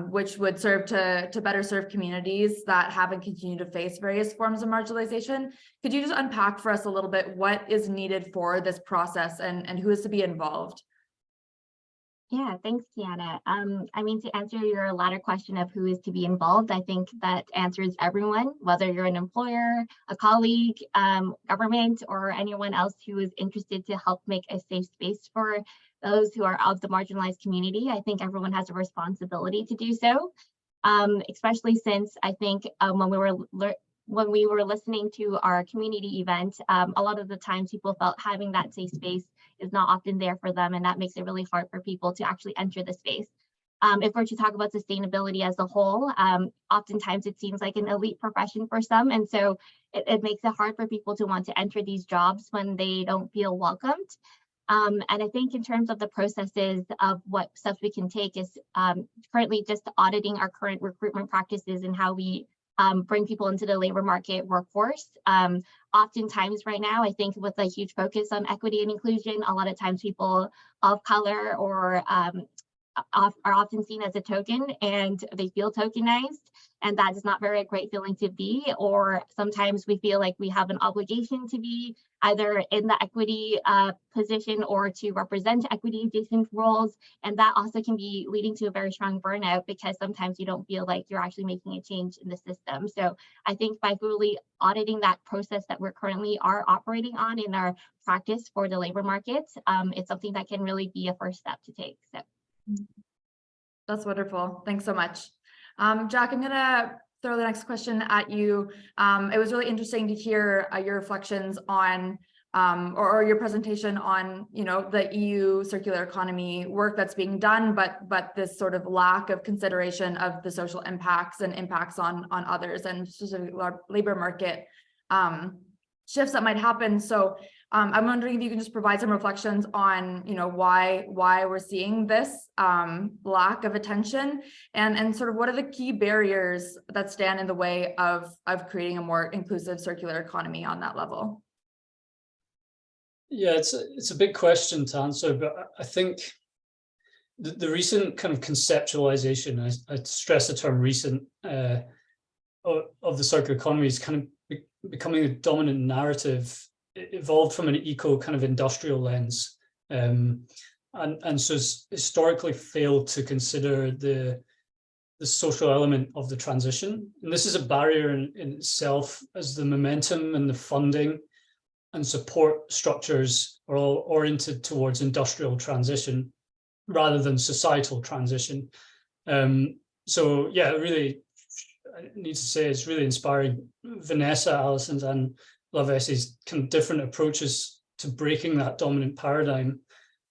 which would serve to better serve communities that have and continue to face various forms of marginalization. Could you just unpack for us a little bit what is needed for this process and who is to be involved? Yeah, thanks, Kiana. I mean, to answer your latter question of who is to be involved, I think that answers everyone, whether you're an employer, a colleague, government, or anyone else who is interested to help make a safe space for those who are of the marginalized community. I think everyone has a responsibility to do so, especially since I think when we were listening to our community event, a lot of the times people felt having that safe space is not often there for them, and that makes it really hard for people to actually enter the space. If we're to talk about sustainability as a whole, oftentimes it seems like an elite profession for some, and so it makes it hard for people to want to enter these jobs when they don't feel welcomed. And I think in terms of the processes of what steps we can take is currently just auditing our current recruitment practices and how we bring people into the labor market workforce. Oftentimes right now, I think with a huge focus on equity and inclusion, a lot of times people of color or are often seen as a token and they feel tokenized, and that is not very great feeling to be. Or sometimes we feel like we have an obligation to be either in the equity position or to represent equity adjacent roles, and that also can be leading to a very strong burnout because sometimes you don't feel like you're actually making a change in the system. So I think by really auditing that process that we're currently are operating on in our practice for the labor market, it's something that can really be a first step to take. So that's wonderful. Thanks so much. Jack, I'm gonna throw the next question at you. It was really interesting to hear your reflections on or your presentation on, you know, the EU circular economy work that's being done, but this sort of lack of consideration of the social impacts and impacts on others and specifically labor market shifts that might happen. So I'm wondering if you can just provide some reflections on, you know, why we're seeing this lack of attention and sort of what are the key barriers that stand in the way of creating a more inclusive circular economy on that level? Yeah, it's a big question to answer, but I think the recent kind of conceptualization, I stress the term recent, of the circular economy is kind of becoming a dominant narrative. It evolved from an eco kind of industrial lens, and so it's historically failed to consider the social element of the transition. And this is a barrier in itself, as the momentum and the funding and support structures are all oriented towards industrial transition rather than societal transition. So yeah, really, I need to say it's really inspiring. Vanessa, Allison's and Lavesse's kind of different approaches to breaking that dominant paradigm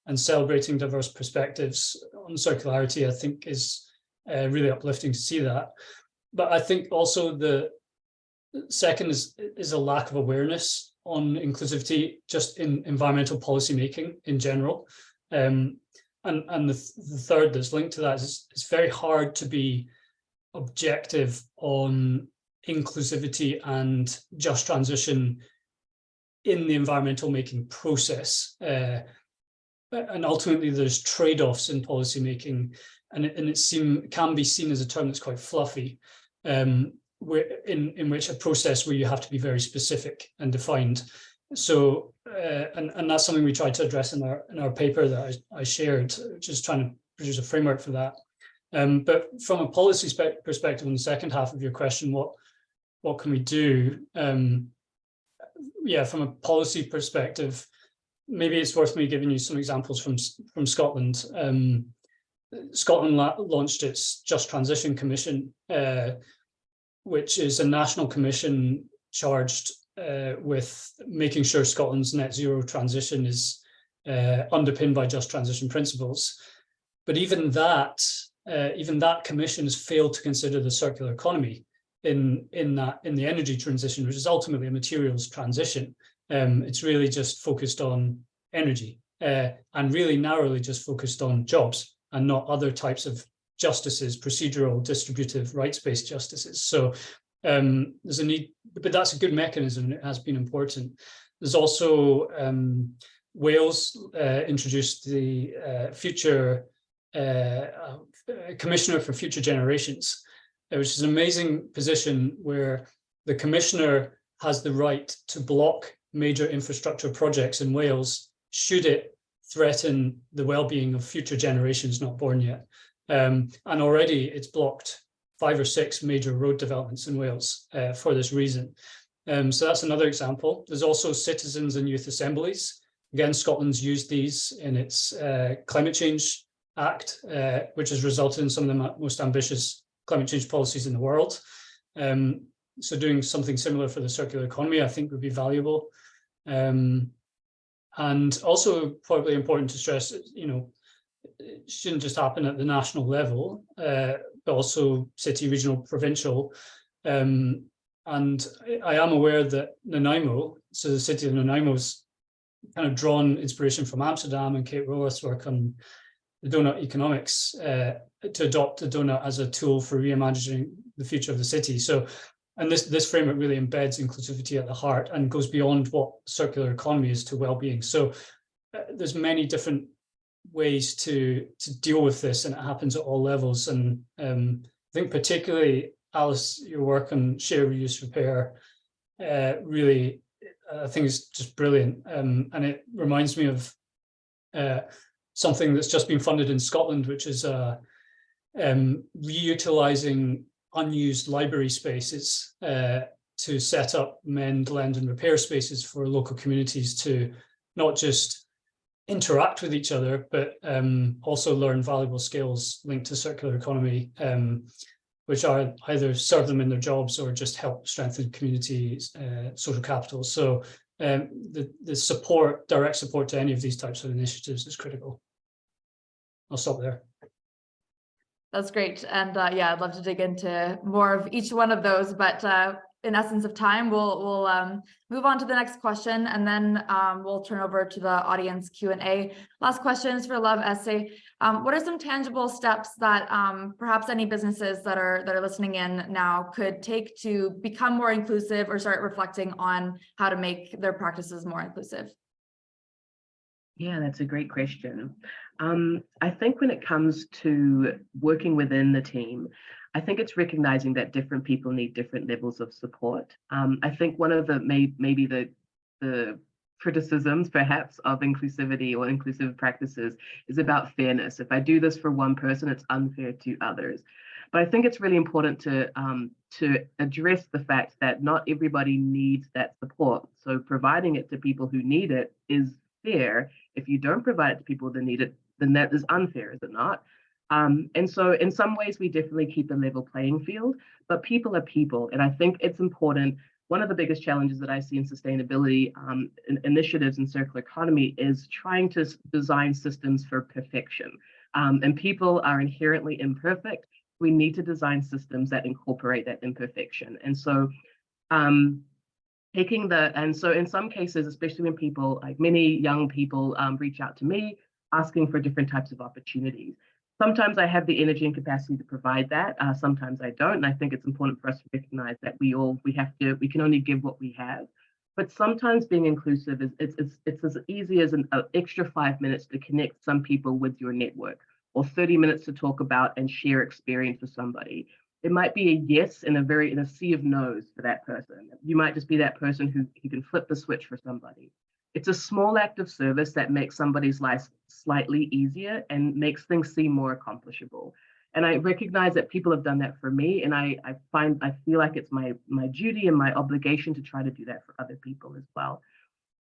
and celebrating diverse perspectives on circularity, I think is really uplifting to see that. But I think also the second is a lack of awareness on inclusivity just in environmental policy making in general. And the third that's linked to that is it's very hard to be objective on inclusivity and just transition in the environmental making process. And ultimately there's trade-offs in policy making, and it can be seen as a term that's quite fluffy, where in which a process where you have to be very specific and defined. So and that's something we tried to address in our paper that I shared, just trying to produce a framework for that. But from a policy perspective, in the second half of your question, what can we do? Yeah, from a policy perspective, maybe it's worth me giving you some examples from Scotland. Scotland launched its Just Transition Commission, which is a national commission charged with making sure Scotland's net zero transition is underpinned by just transition principles. But even that commission has failed to consider the circular economy in the energy transition, which is ultimately a materials transition. It's really just focused on energy and really narrowly just focused on jobs and not other types of justices, procedural, distributive, rights-based justices. So there's a need, but that's a good mechanism. It has been important. There's also Wales introduced the future Commissioner for Future Generations, which is an amazing position where the Commissioner has the right to block major infrastructure projects in Wales should it threaten the well-being of future generations not born yet. And already it's blocked 5 or 6 major road developments in Wales for this reason. So that's another example. There's also citizens and youth assemblies. Again, Scotland's used these in its Climate Change Act, which has resulted in some of the most ambitious climate change policies in the world. So doing something similar for the circular economy, I think, would be valuable. And also probably important to stress, you know, it shouldn't just happen at the national level, but also city, regional, provincial. And I am aware that Nanaimo, so the city of Nanaimo's kind of drawn inspiration from Amsterdam and Kate Raworth's work on the donut economics to adopt the donut as a tool for reimagining the future of the city. So, and this framework really embeds inclusivity at the heart and goes beyond what circular economy is to well-being. So there's many different ways to deal with this, and it happens at all levels. And I think particularly, Alice, your work on share, reuse, repair really, I think is just brilliant. And it reminds me of something that's just been funded in Scotland, which is reutilising unused library spaces to set up mend, lend and repair spaces for local communities to not just interact with each other, but also learn valuable skills linked to circular economy, which are either serve them in their jobs or just help strengthen communities' social capital. So the support, direct support to any of these types of initiatives is critical. I'll stop there. That's great. And yeah, I'd love to dig into more of each one of those, but in essence of time, we'll move on to the next question, and then we'll turn over to the audience Q&A. Last question is for Love Essay. What are some tangible steps that perhaps any businesses that are listening in now could take to become more inclusive or start reflecting on how to make their practices more inclusive? Yeah, that's a great question. I think when it comes to working within the team, I think it's recognizing that different people need different levels of support. I think one of the maybe the criticisms perhaps of inclusivity or inclusive practices is about fairness. If I do this for one person, it's unfair to others. But I think it's really important to address the fact that not everybody needs that support. So providing it to people who need it is fair. If you don't provide it to people that need it, then that is unfair, is it not? And so in some ways, we definitely keep a level playing field, but people are people. And I think it's important. One of the biggest challenges that I see in sustainability initiatives in circular economy is trying to design systems for perfection. And people are inherently imperfect. We need to design systems that incorporate that imperfection. And so so in some cases, especially when people, like many young people reach out to me asking for different types of opportunities. Sometimes I have the energy and capacity to provide that. Sometimes I don't. And I think it's important for us to recognize that we can only give what we have. But sometimes being inclusive it's as easy as an extra 5 minutes to connect some people with your network, or 30 minutes to talk about and share experience with somebody. It might be a yes in a sea of no's for that person. You might just be that person who can flip the switch for somebody. It's a small act of service that makes somebody's life slightly easier and makes things seem more accomplishable. And I recognize that people have done that for me, and I feel like it's my duty and my obligation to try to do that for other people as well.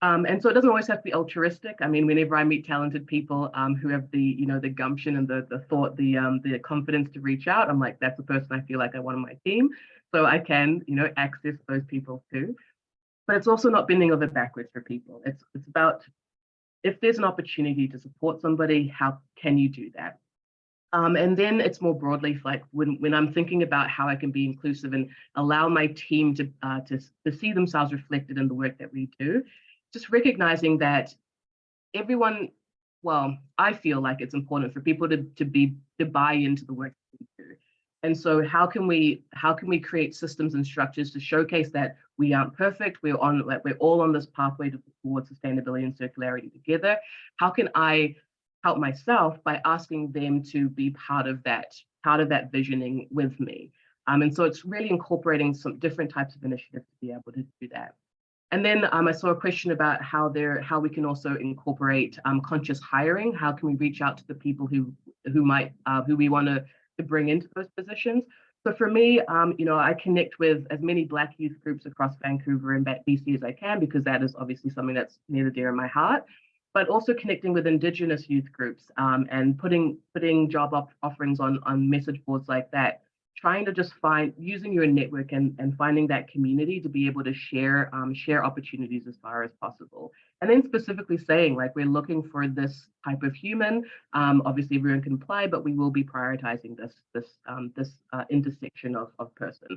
And so it doesn't always have to be altruistic. I mean, whenever I meet talented people who have the gumption and the thought, the confidence to reach out, I'm like, that's the person I feel like I want on my team. So I can, access those people too. But it's also not bending over backwards for people. It's about, if there's an opportunity to support somebody, how can you do that? And then it's more broadly, like when I'm thinking about how I can be inclusive and allow my team to see themselves reflected in the work that we do, just recognizing that everyone, well, I feel like it's important for people to buy into the work that we do. And so how can we create systems and structures to showcase that we aren't perfect, we're all on this pathway towards sustainability and circularity together? How can I help myself by asking them to be part of that visioning with me? And so it's really incorporating some different types of initiatives to be able to do that. And then I saw a question about how we can also incorporate conscious hiring. How can we reach out to the people who we want to bring into those positions? So for me, I connect with as many Black youth groups across Vancouver and BC as I can, because that is obviously something that's near and dear in my heart. But also connecting with Indigenous youth groups and putting job offerings on message boards like that. Trying to just using your network and finding that community to be able to share opportunities as far as possible. And then specifically saying, like, we're looking for this type of human. Obviously everyone can apply, but we will be prioritizing this intersection of person.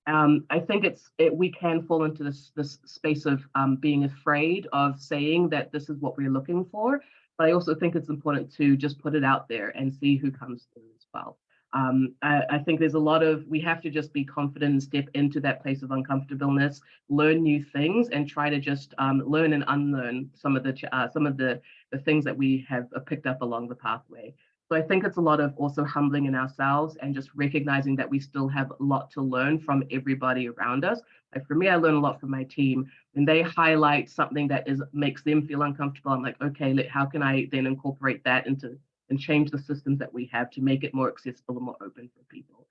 I think we can fall into this space of being afraid of saying that this is what we're looking for. But I also think it's important to just put it out there and see who comes through as well. I think there's we have to just be confident and step into that place of uncomfortableness, learn new things, and try to just learn and unlearn some of the things that we have picked up along the pathway. So I think it's a lot of also humbling in ourselves and just recognizing that we still have a lot to learn from everybody around us. Like for me, I learn a lot from my team. When they highlight something that makes them feel uncomfortable, I'm like, okay, how can I then incorporate that and change the systems that we have to make it more accessible and more open for people.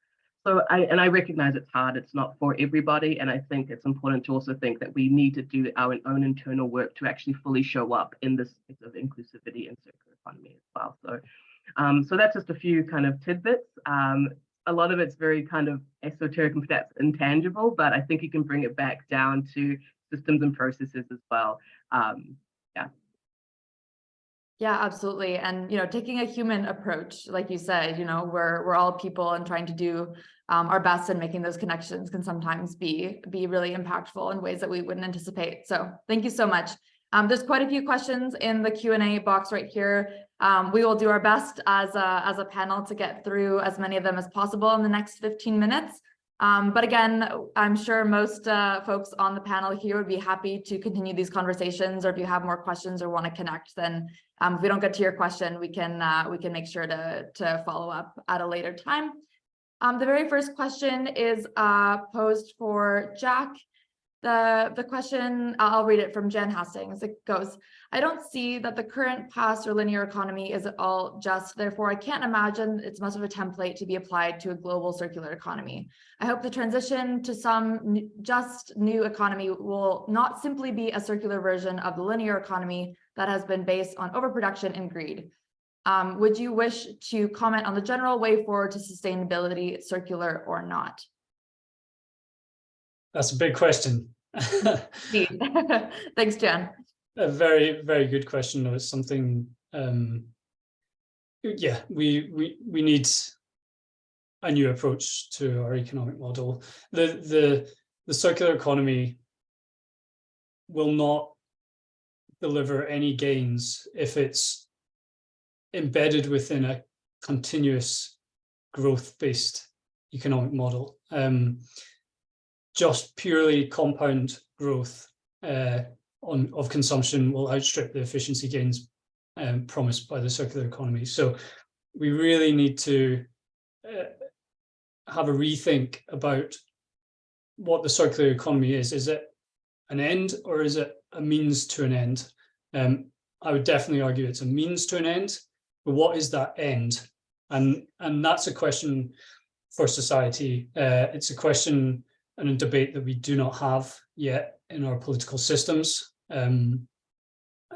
So I recognize it's hard, it's not for everybody. And I think it's important to also think that we need to do our own internal work to actually fully show up in this space of inclusivity and circular economy as well. So that's just a few kind of tidbits. A lot of it's very kind of esoteric and perhaps intangible, but I think you can bring it back down to systems and processes as well. Yeah, absolutely. And, taking a human approach, like you said, we're all people, and trying to do our best and making those connections can sometimes be really impactful in ways that we wouldn't anticipate. So thank you so much. There's quite a few questions in the Q&A box right here. We will do our best as a panel to get through as many of them as possible in the next 15 minutes. But again, I'm sure most folks on the panel here would be happy to continue these conversations, or if you have more questions or want to connect, then if we don't get to your question, we can make sure to follow up at a later time. The very first question is posed for Jack. The question, I'll read it from Jen Hastings. It goes, I don't see that the current past or linear economy is at all just, therefore I can't imagine it's much of a template to be applied to a global circular economy. I hope the transition to some just new economy will not simply be a circular version of the linear economy that has been based on overproduction and greed. Would you wish to comment on the general way forward to sustainability, circular or not? That's a big question. Thanks, Jen. A very, very good question. It's something, yeah, we need a new approach to our economic model. The circular economy will not deliver any gains if it's embedded within a continuous growth-based economic model. Just purely compound growth of consumption will outstrip the efficiency gains promised by the circular economy. So we really need to have a rethink about what the circular economy is. Is it an end, or is it a means to an end? I would definitely argue it's a means to an end, but what is that end? And that's a question for society. It's a question and a debate that we do not have yet in our political systems. And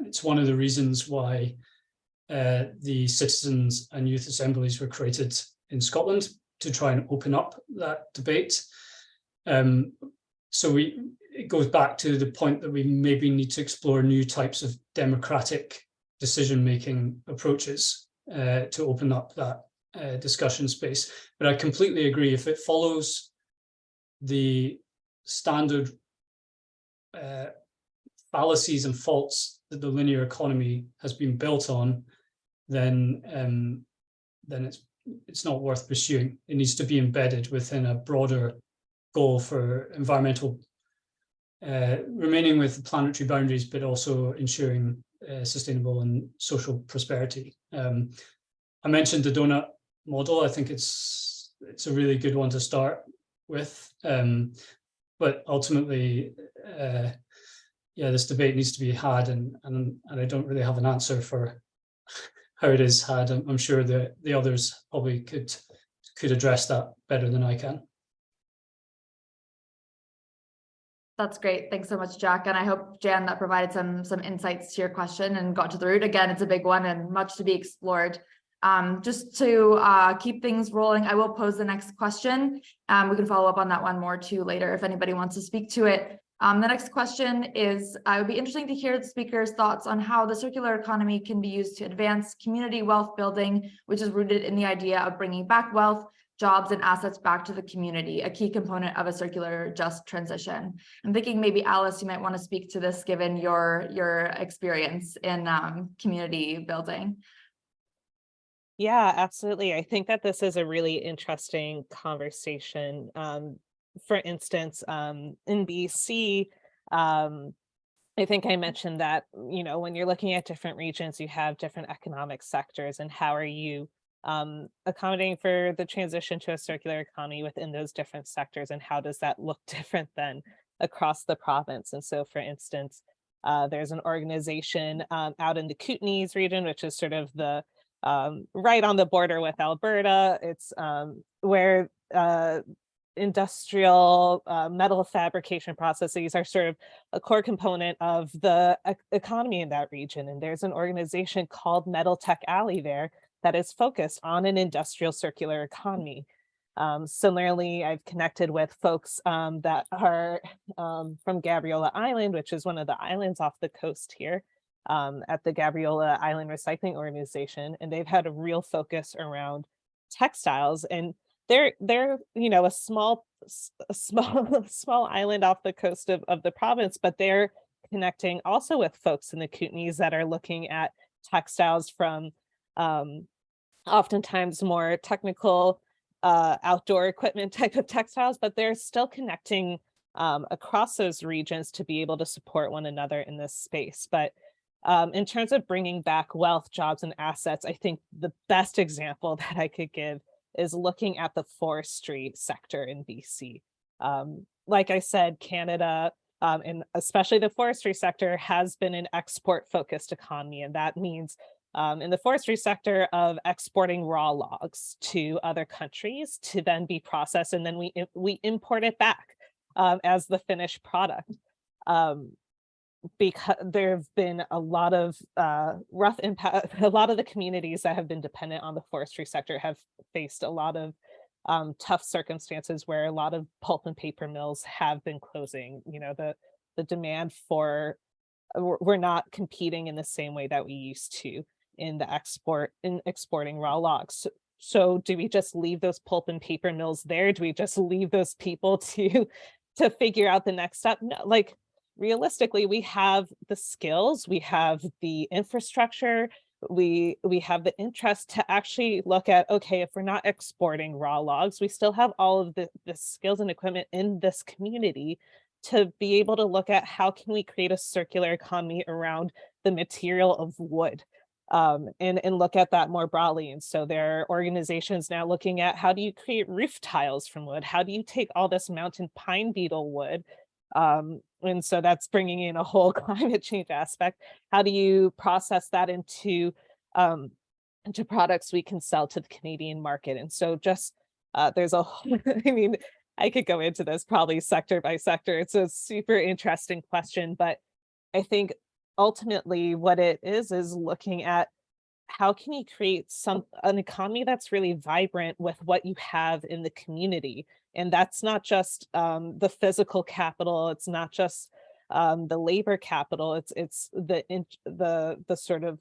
it's one of the reasons why the citizens and youth assemblies were created in Scotland, to try and open up that debate. So it goes back to the point that we maybe need to explore new types of democratic decision-making approaches to open up that discussion space. But I completely agree, if it follows the standard fallacies and faults that the linear economy has been built on, then it's not worth pursuing. It needs to be embedded within a broader goal for environmental, remaining with planetary boundaries, but also ensuring sustainable and social prosperity. I mentioned the donut model. I think it's a really good one to start with, but ultimately, yeah, this debate needs to be had, and I don't really have an answer for how it is had. I'm sure the others probably could address that better than I can. That's great. Thanks so much, Jack. And I hope, Jan, that provided some insights to your question and got to the root. Again, it's a big one and much to be explored. Just to keep things rolling, I will pose the next question. We can follow up on that one more too later if anybody wants to speak to it. The next question is, it would be interesting to hear the speaker's thoughts on how the circular economy can be used to advance community wealth building, which is rooted in the idea of bringing back wealth, jobs, and assets back to the community, a key component of a circular just transition. I'm thinking maybe Alice, you might want to speak to this given your experience in community building. Yeah, absolutely. I think that this is a really interesting conversation. For instance, in BC, I think I mentioned that, when you're looking at different regions, you have different economic sectors, and how are you accommodating for the transition to a circular economy within those different sectors, and how does that look different than across the province? And so, for instance, there's an organization out in the Kootenays region, which is sort of the right on the border with Alberta. It's where industrial metal fabrication processes are sort of a core component of the economy in that region. And there's an organization called Metal Tech Alley there that is focused on an industrial circular economy. Similarly, I've connected with folks that are from Gabriola Island, which is one of the islands off the coast here, at the Gabriola Island Recycling Organization, and they've had a real focus around textiles. And they're a small island off the coast of the province, but they're connecting also with folks in the Kootenays that are looking at textiles from oftentimes more technical outdoor equipment type of textiles, but they're still connecting across those regions to be able to support one another in this space. But in terms of bringing back wealth, jobs, and assets, I think the best example that I could give is looking at the forestry sector in BC. Like I said, Canada, and especially the forestry sector, has been an export-focused economy, and that means in the forestry sector of exporting raw logs to other countries to then be processed, and then we import it back as the finished product. Because there have been a lot of rough impact. A lot of the communities that have been dependent on the forestry sector have faced a lot of tough circumstances where a lot of pulp and paper mills have been closing. The demand for, we're not competing in the same way that we used to in exporting raw logs. So do we just leave those pulp and paper mills there? Do we just leave those people to figure out the next step? No, realistically, we have the skills, we have the infrastructure, we have the interest to actually look at, okay, if we're not exporting raw logs, we still have all of the skills and equipment in this community to be able to look at how can we create a circular economy around the material of wood, and look at that more broadly. And so there are organizations now looking at, how do you create roof tiles from wood? How do you take all this mountain pine beetle wood? And so that's bringing in a whole climate change aspect. How do you process that into products we can sell to the Canadian market? And so just there's a whole, I could go into this probably sector by sector. It's a super interesting question, but I think ultimately what it is looking at how can you create an economy that's really vibrant with what you have in the community. And that's not just the physical capital, it's not just the labor capital, it's the sort of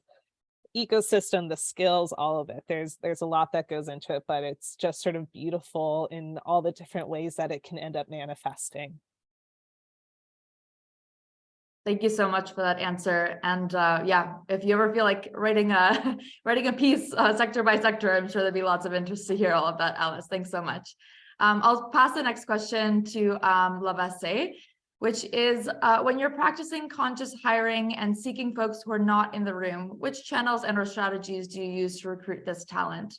ecosystem, the skills, all of it. There's a lot that goes into it, but it's just sort of beautiful in all the different ways that it can end up manifesting. Thank you so much for that answer. And yeah, if you ever feel like writing a writing a piece sector by sector, I'm sure there'd be lots of interest to hear all of that, Alice. Thanks so much. I'll pass the next question to Lavasse, which is when you're practicing conscious hiring and seeking folks who are not in the room, which channels and or strategies do you use to recruit this talent?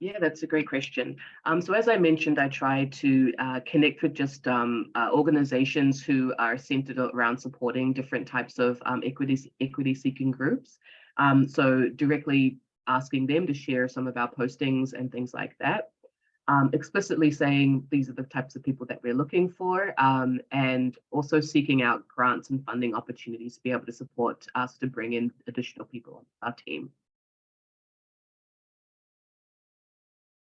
Yeah, that's a great question. So as I mentioned, I try to connect with just organizations who are centered around supporting different types of equity seeking groups. So directly asking them to share some of our postings and things like that. Explicitly saying these are the types of people that we're looking for, and also seeking out grants and funding opportunities to be able to support us to bring in additional people on our team.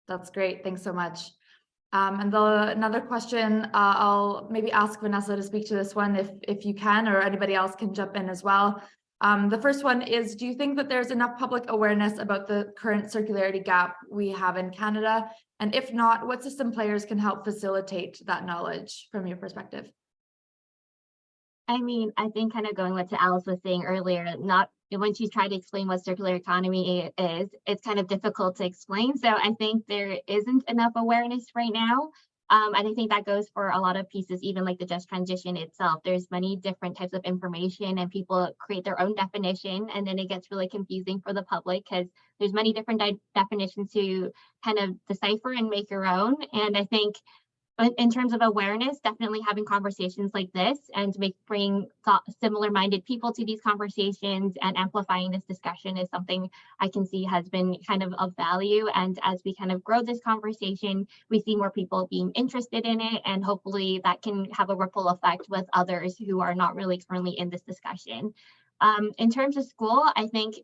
That's great. Thanks so much. And another question, I'll maybe ask Vanessa to speak to this one if you can, or anybody else can jump in as well. The first one is, do you think that there's enough public awareness about the current circularity gap we have in Canada? And if not, what system players can help facilitate that knowledge from your perspective? I mean, I think kind of going what Alice was saying earlier, not when she's trying to explain what circular economy is, it's kind of difficult to explain. So I think there isn't enough awareness right now. And I think that goes for a lot of pieces, even like the just transition itself. There's many different types of information and people create their own definition. And then it gets really confusing for the public because there's many different definitions to kind of decipher and make your own. And I think in terms of awareness, definitely having conversations like this and bring similar-minded people to these conversations and amplifying this discussion is something I can see has been kind of value. And as we kind of grow this conversation, we see more people being interested in it, and hopefully that can have a ripple effect with others who are not really currently in this discussion. In terms of school, I think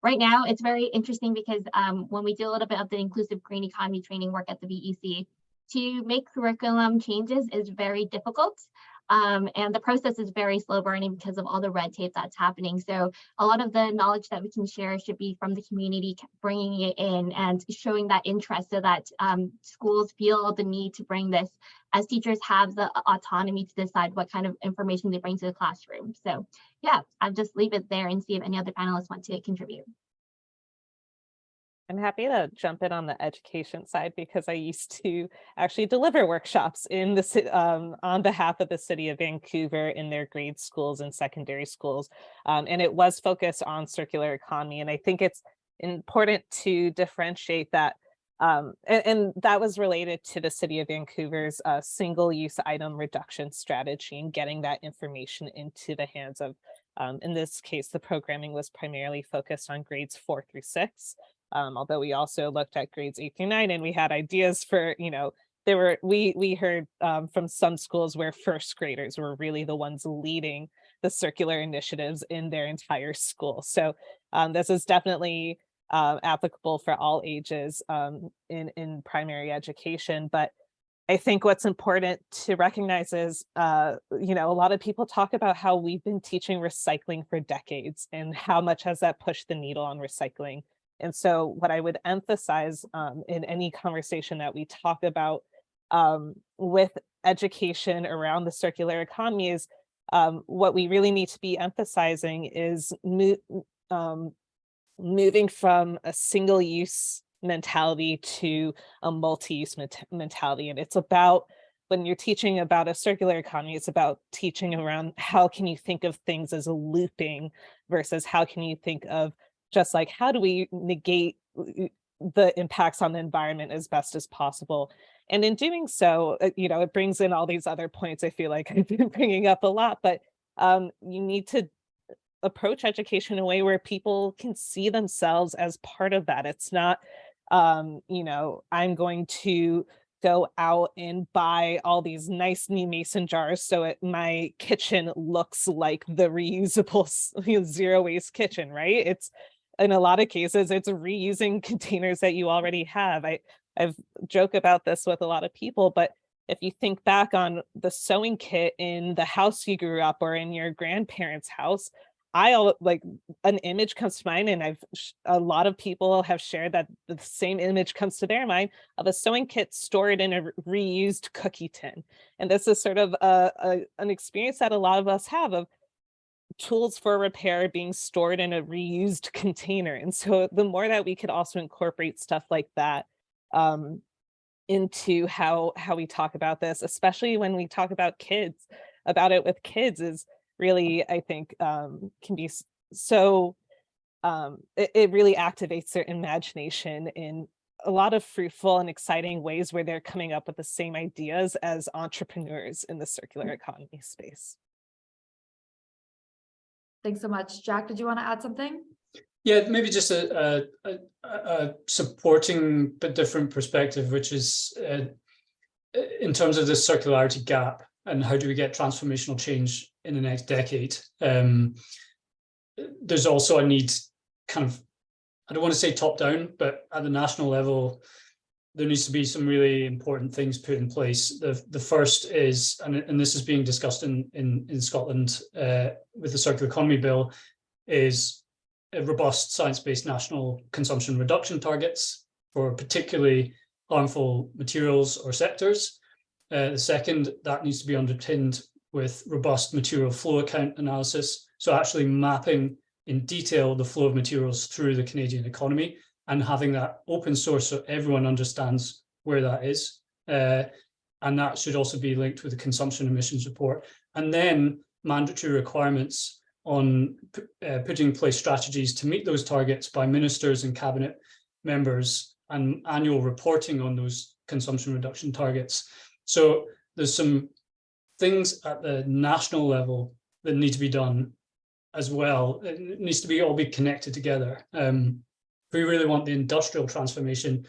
right now it's very interesting because when we do a little bit of the inclusive green economy training work at the VEC, to make curriculum changes is very difficult. And the process is very slow burning because of all the red tape that's happening. So a lot of the knowledge that we can share should be from the community, bringing it in and showing that interest so that schools feel the need to bring this, as teachers have the autonomy to decide what kind of information they bring to the classroom. So yeah, I'll just leave it there and see if any other panelists want to contribute. I'm happy to jump in on the education side because I used to actually deliver workshops in the on behalf of the city of Vancouver in their grade schools and secondary schools. And it was focused on circular economy. And I think it's important to differentiate that. And that was related to the city of Vancouver's single-use item reduction strategy and getting that information into the hands of, in this case, the programming was primarily focused on grades 4 through 6. Although we also looked at grades 8 through 9, and we had ideas for, we heard from some schools where first graders were really the ones leading the circular initiatives in their entire school. So this is definitely applicable for all ages in primary education. But I think what's important to recognize is, a lot of people talk about how we've been teaching recycling for decades and how much has that pushed the needle on recycling. And so what I would emphasize in any conversation that we talk about with education around the circular economy is what we really need to be emphasizing is moving from a single-use mentality to a multi-use mentality. And it's about, when you're teaching about a circular economy, it's about teaching around how can you think of things as a looping versus how can you think of just like, how do we negate the impacts on the environment as best as possible? And in doing so, it brings in all these other points I feel like I've been bringing up a lot, but you need to approach education in a way where people can see themselves as part of that. It's not, I'm going to go out and buy all these nice new mason jars so my kitchen looks like the reusable zero waste kitchen, right? It's, in a lot of cases, it's reusing containers that you already have. I've joked about this with a lot of people, but if you think back on the sewing kit in the house you grew up or in your grandparents' house, like an image comes to mind, and a lot of people have shared that the same image comes to their mind of a sewing kit stored in a reused cookie tin. And this is sort of an experience that a lot of us have of tools for repair being stored in a reused container. And so the more that we could also incorporate stuff like that into how we talk about this, especially when we talk about it with kids, is really, I think, can be so, it really activates their imagination in a lot of fruitful and exciting ways where they're coming up with the same ideas as entrepreneurs in the circular economy space. Thanks so much. Jack, did you want to add something? Yeah, maybe just a supporting but different perspective, which is in terms of the circularity gap and how do we get transformational change in the next decade. There's also a need, kind of, I don't want to say top down, but at the national level, there needs to be some really important things put in place. The first is, and this is being discussed in Scotland with the Circular Economy Bill, is a robust science-based national consumption reduction targets for particularly harmful materials or sectors. The second, that needs to be underpinned with robust material flow account analysis. So actually mapping in detail the flow of materials through the Canadian economy and having that open source so everyone understands where that is. And that should also be linked with the consumption emissions report. And then mandatory requirements on putting in place strategies to meet those targets by ministers and cabinet members, and annual reporting on those consumption reduction targets. So there's some things at the national level that need to be done as well. It needs to all be connected together. If we really want the industrial transformation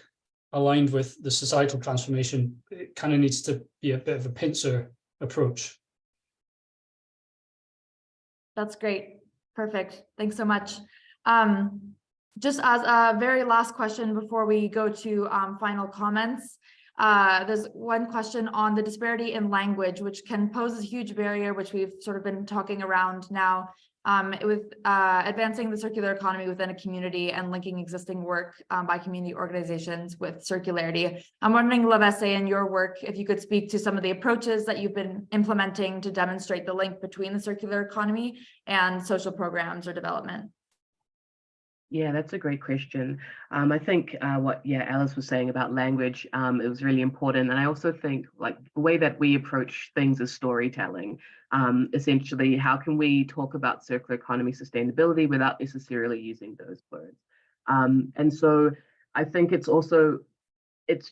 aligned with the societal transformation, it kind of needs to be a bit of a pincer approach. That's great. Perfect. Thanks so much. Just as a very last question before we go to final comments, there's one question on the disparity in language, which can pose a huge barrier, which we've sort of been talking around now, with advancing the circular economy within a community and linking existing work by community organizations with circularity. I'm wondering, Lavesse, in your work, if you could speak to some of the approaches that you've been implementing to demonstrate the link between the circular economy and social programs or development. Yeah, that's a great question. I think what Alice was saying about language, it was really important. And I also think like the way that we approach things is storytelling. Essentially, how can we talk about circular economy sustainability without necessarily using those words? And so I think it's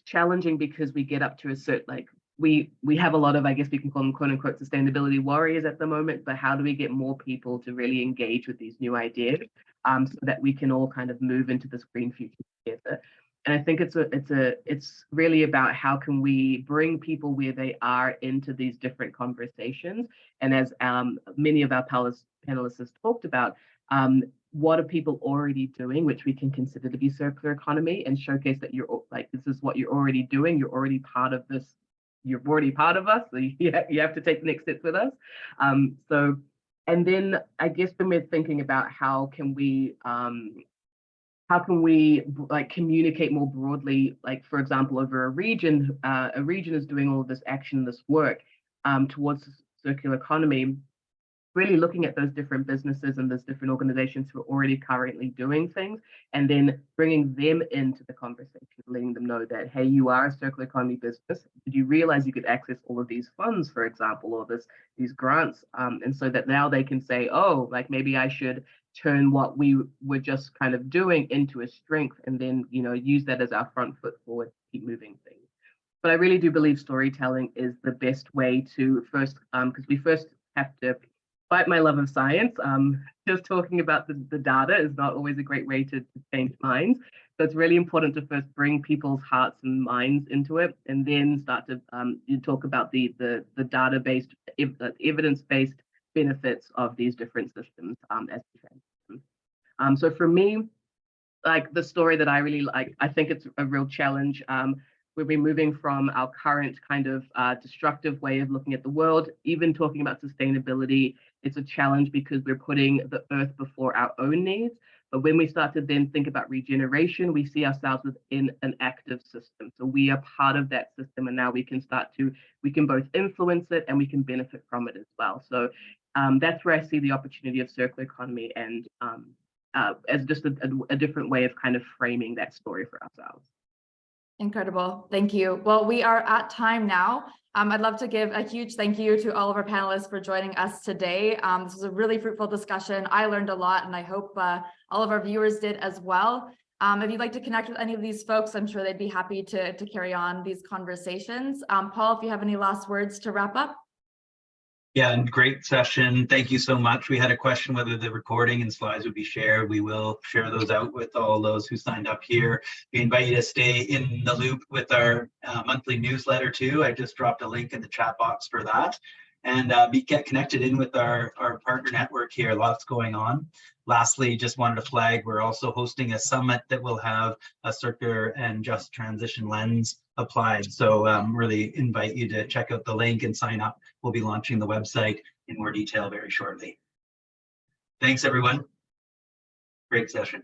challenging because we get up to a certain, like, we have a lot of, I guess we can call them quote unquote sustainability warriors at the moment, but how do we get more people to really engage with these new ideas so that we can all kind of move into this green future together? And I think it's really about how can we bring people where they are into these different conversations. And as many of our panelists have talked about, what are people already doing, which we can consider to be circular economy, and showcase that you're like, this is what you're already doing. You're already part of this. You're already part of us. So you have to take the next steps with us. And then I guess when we're thinking about how can we like communicate more broadly, like for example, over a region is doing all of this action, this work towards circular economy, really looking at those different businesses and those different organizations who are already currently doing things, and then bringing them into the conversation, letting them know that, hey, you are a circular economy business. Did you realize you could access all of these funds, for example, or these grants? And so that now they can say, oh, like maybe I should turn what we were just kind of doing into a strength, and then, you know, use that as our front foot forward to keep moving things. But I really do believe storytelling is the best way to first, because we first have to, despite my love of science, just talking about the data is not always a great way to change minds. So it's really important to first bring people's hearts and minds into it, and then start to talk about the data-based, evidence-based benefits of these different systems as we transition. So for me, like the story that I really like, I think it's a real challenge. We'll be moving from our current kind of destructive way of looking at the world, even talking about sustainability it's a challenge because we're putting the earth before our own needs. But when we start to then think about regeneration, we see ourselves within an active system. So we are part of that system, and now we can both influence it and we can benefit from it as well. So that's where I see the opportunity of circular economy, and as just a different way of kind of framing that story for ourselves. Incredible. Thank you. Well, we are at time now. I'd love to give a huge thank you to all of our panelists for joining us today. This was a really fruitful discussion. I learned a lot, and I hope all of our viewers did as well. If you'd like to connect with any of these folks, I'm sure they'd be happy to carry on these conversations. Paul, if you have any last words to wrap up. Yeah, and great session. Thank you so much. We had a question whether the recording and slides would be shared. We will share those out with all those who signed up here. We invite you to stay in the loop with our monthly newsletter too. I just dropped a link in the chat box for that. And get connected in with our partner network here. Lots going on. Lastly, just wanted to flag, we're also hosting a summit that will have a circular and just transition lens applied. So really invite you to check out the link and sign up. We'll be launching the website in more detail very shortly. Thanks, everyone. Great session.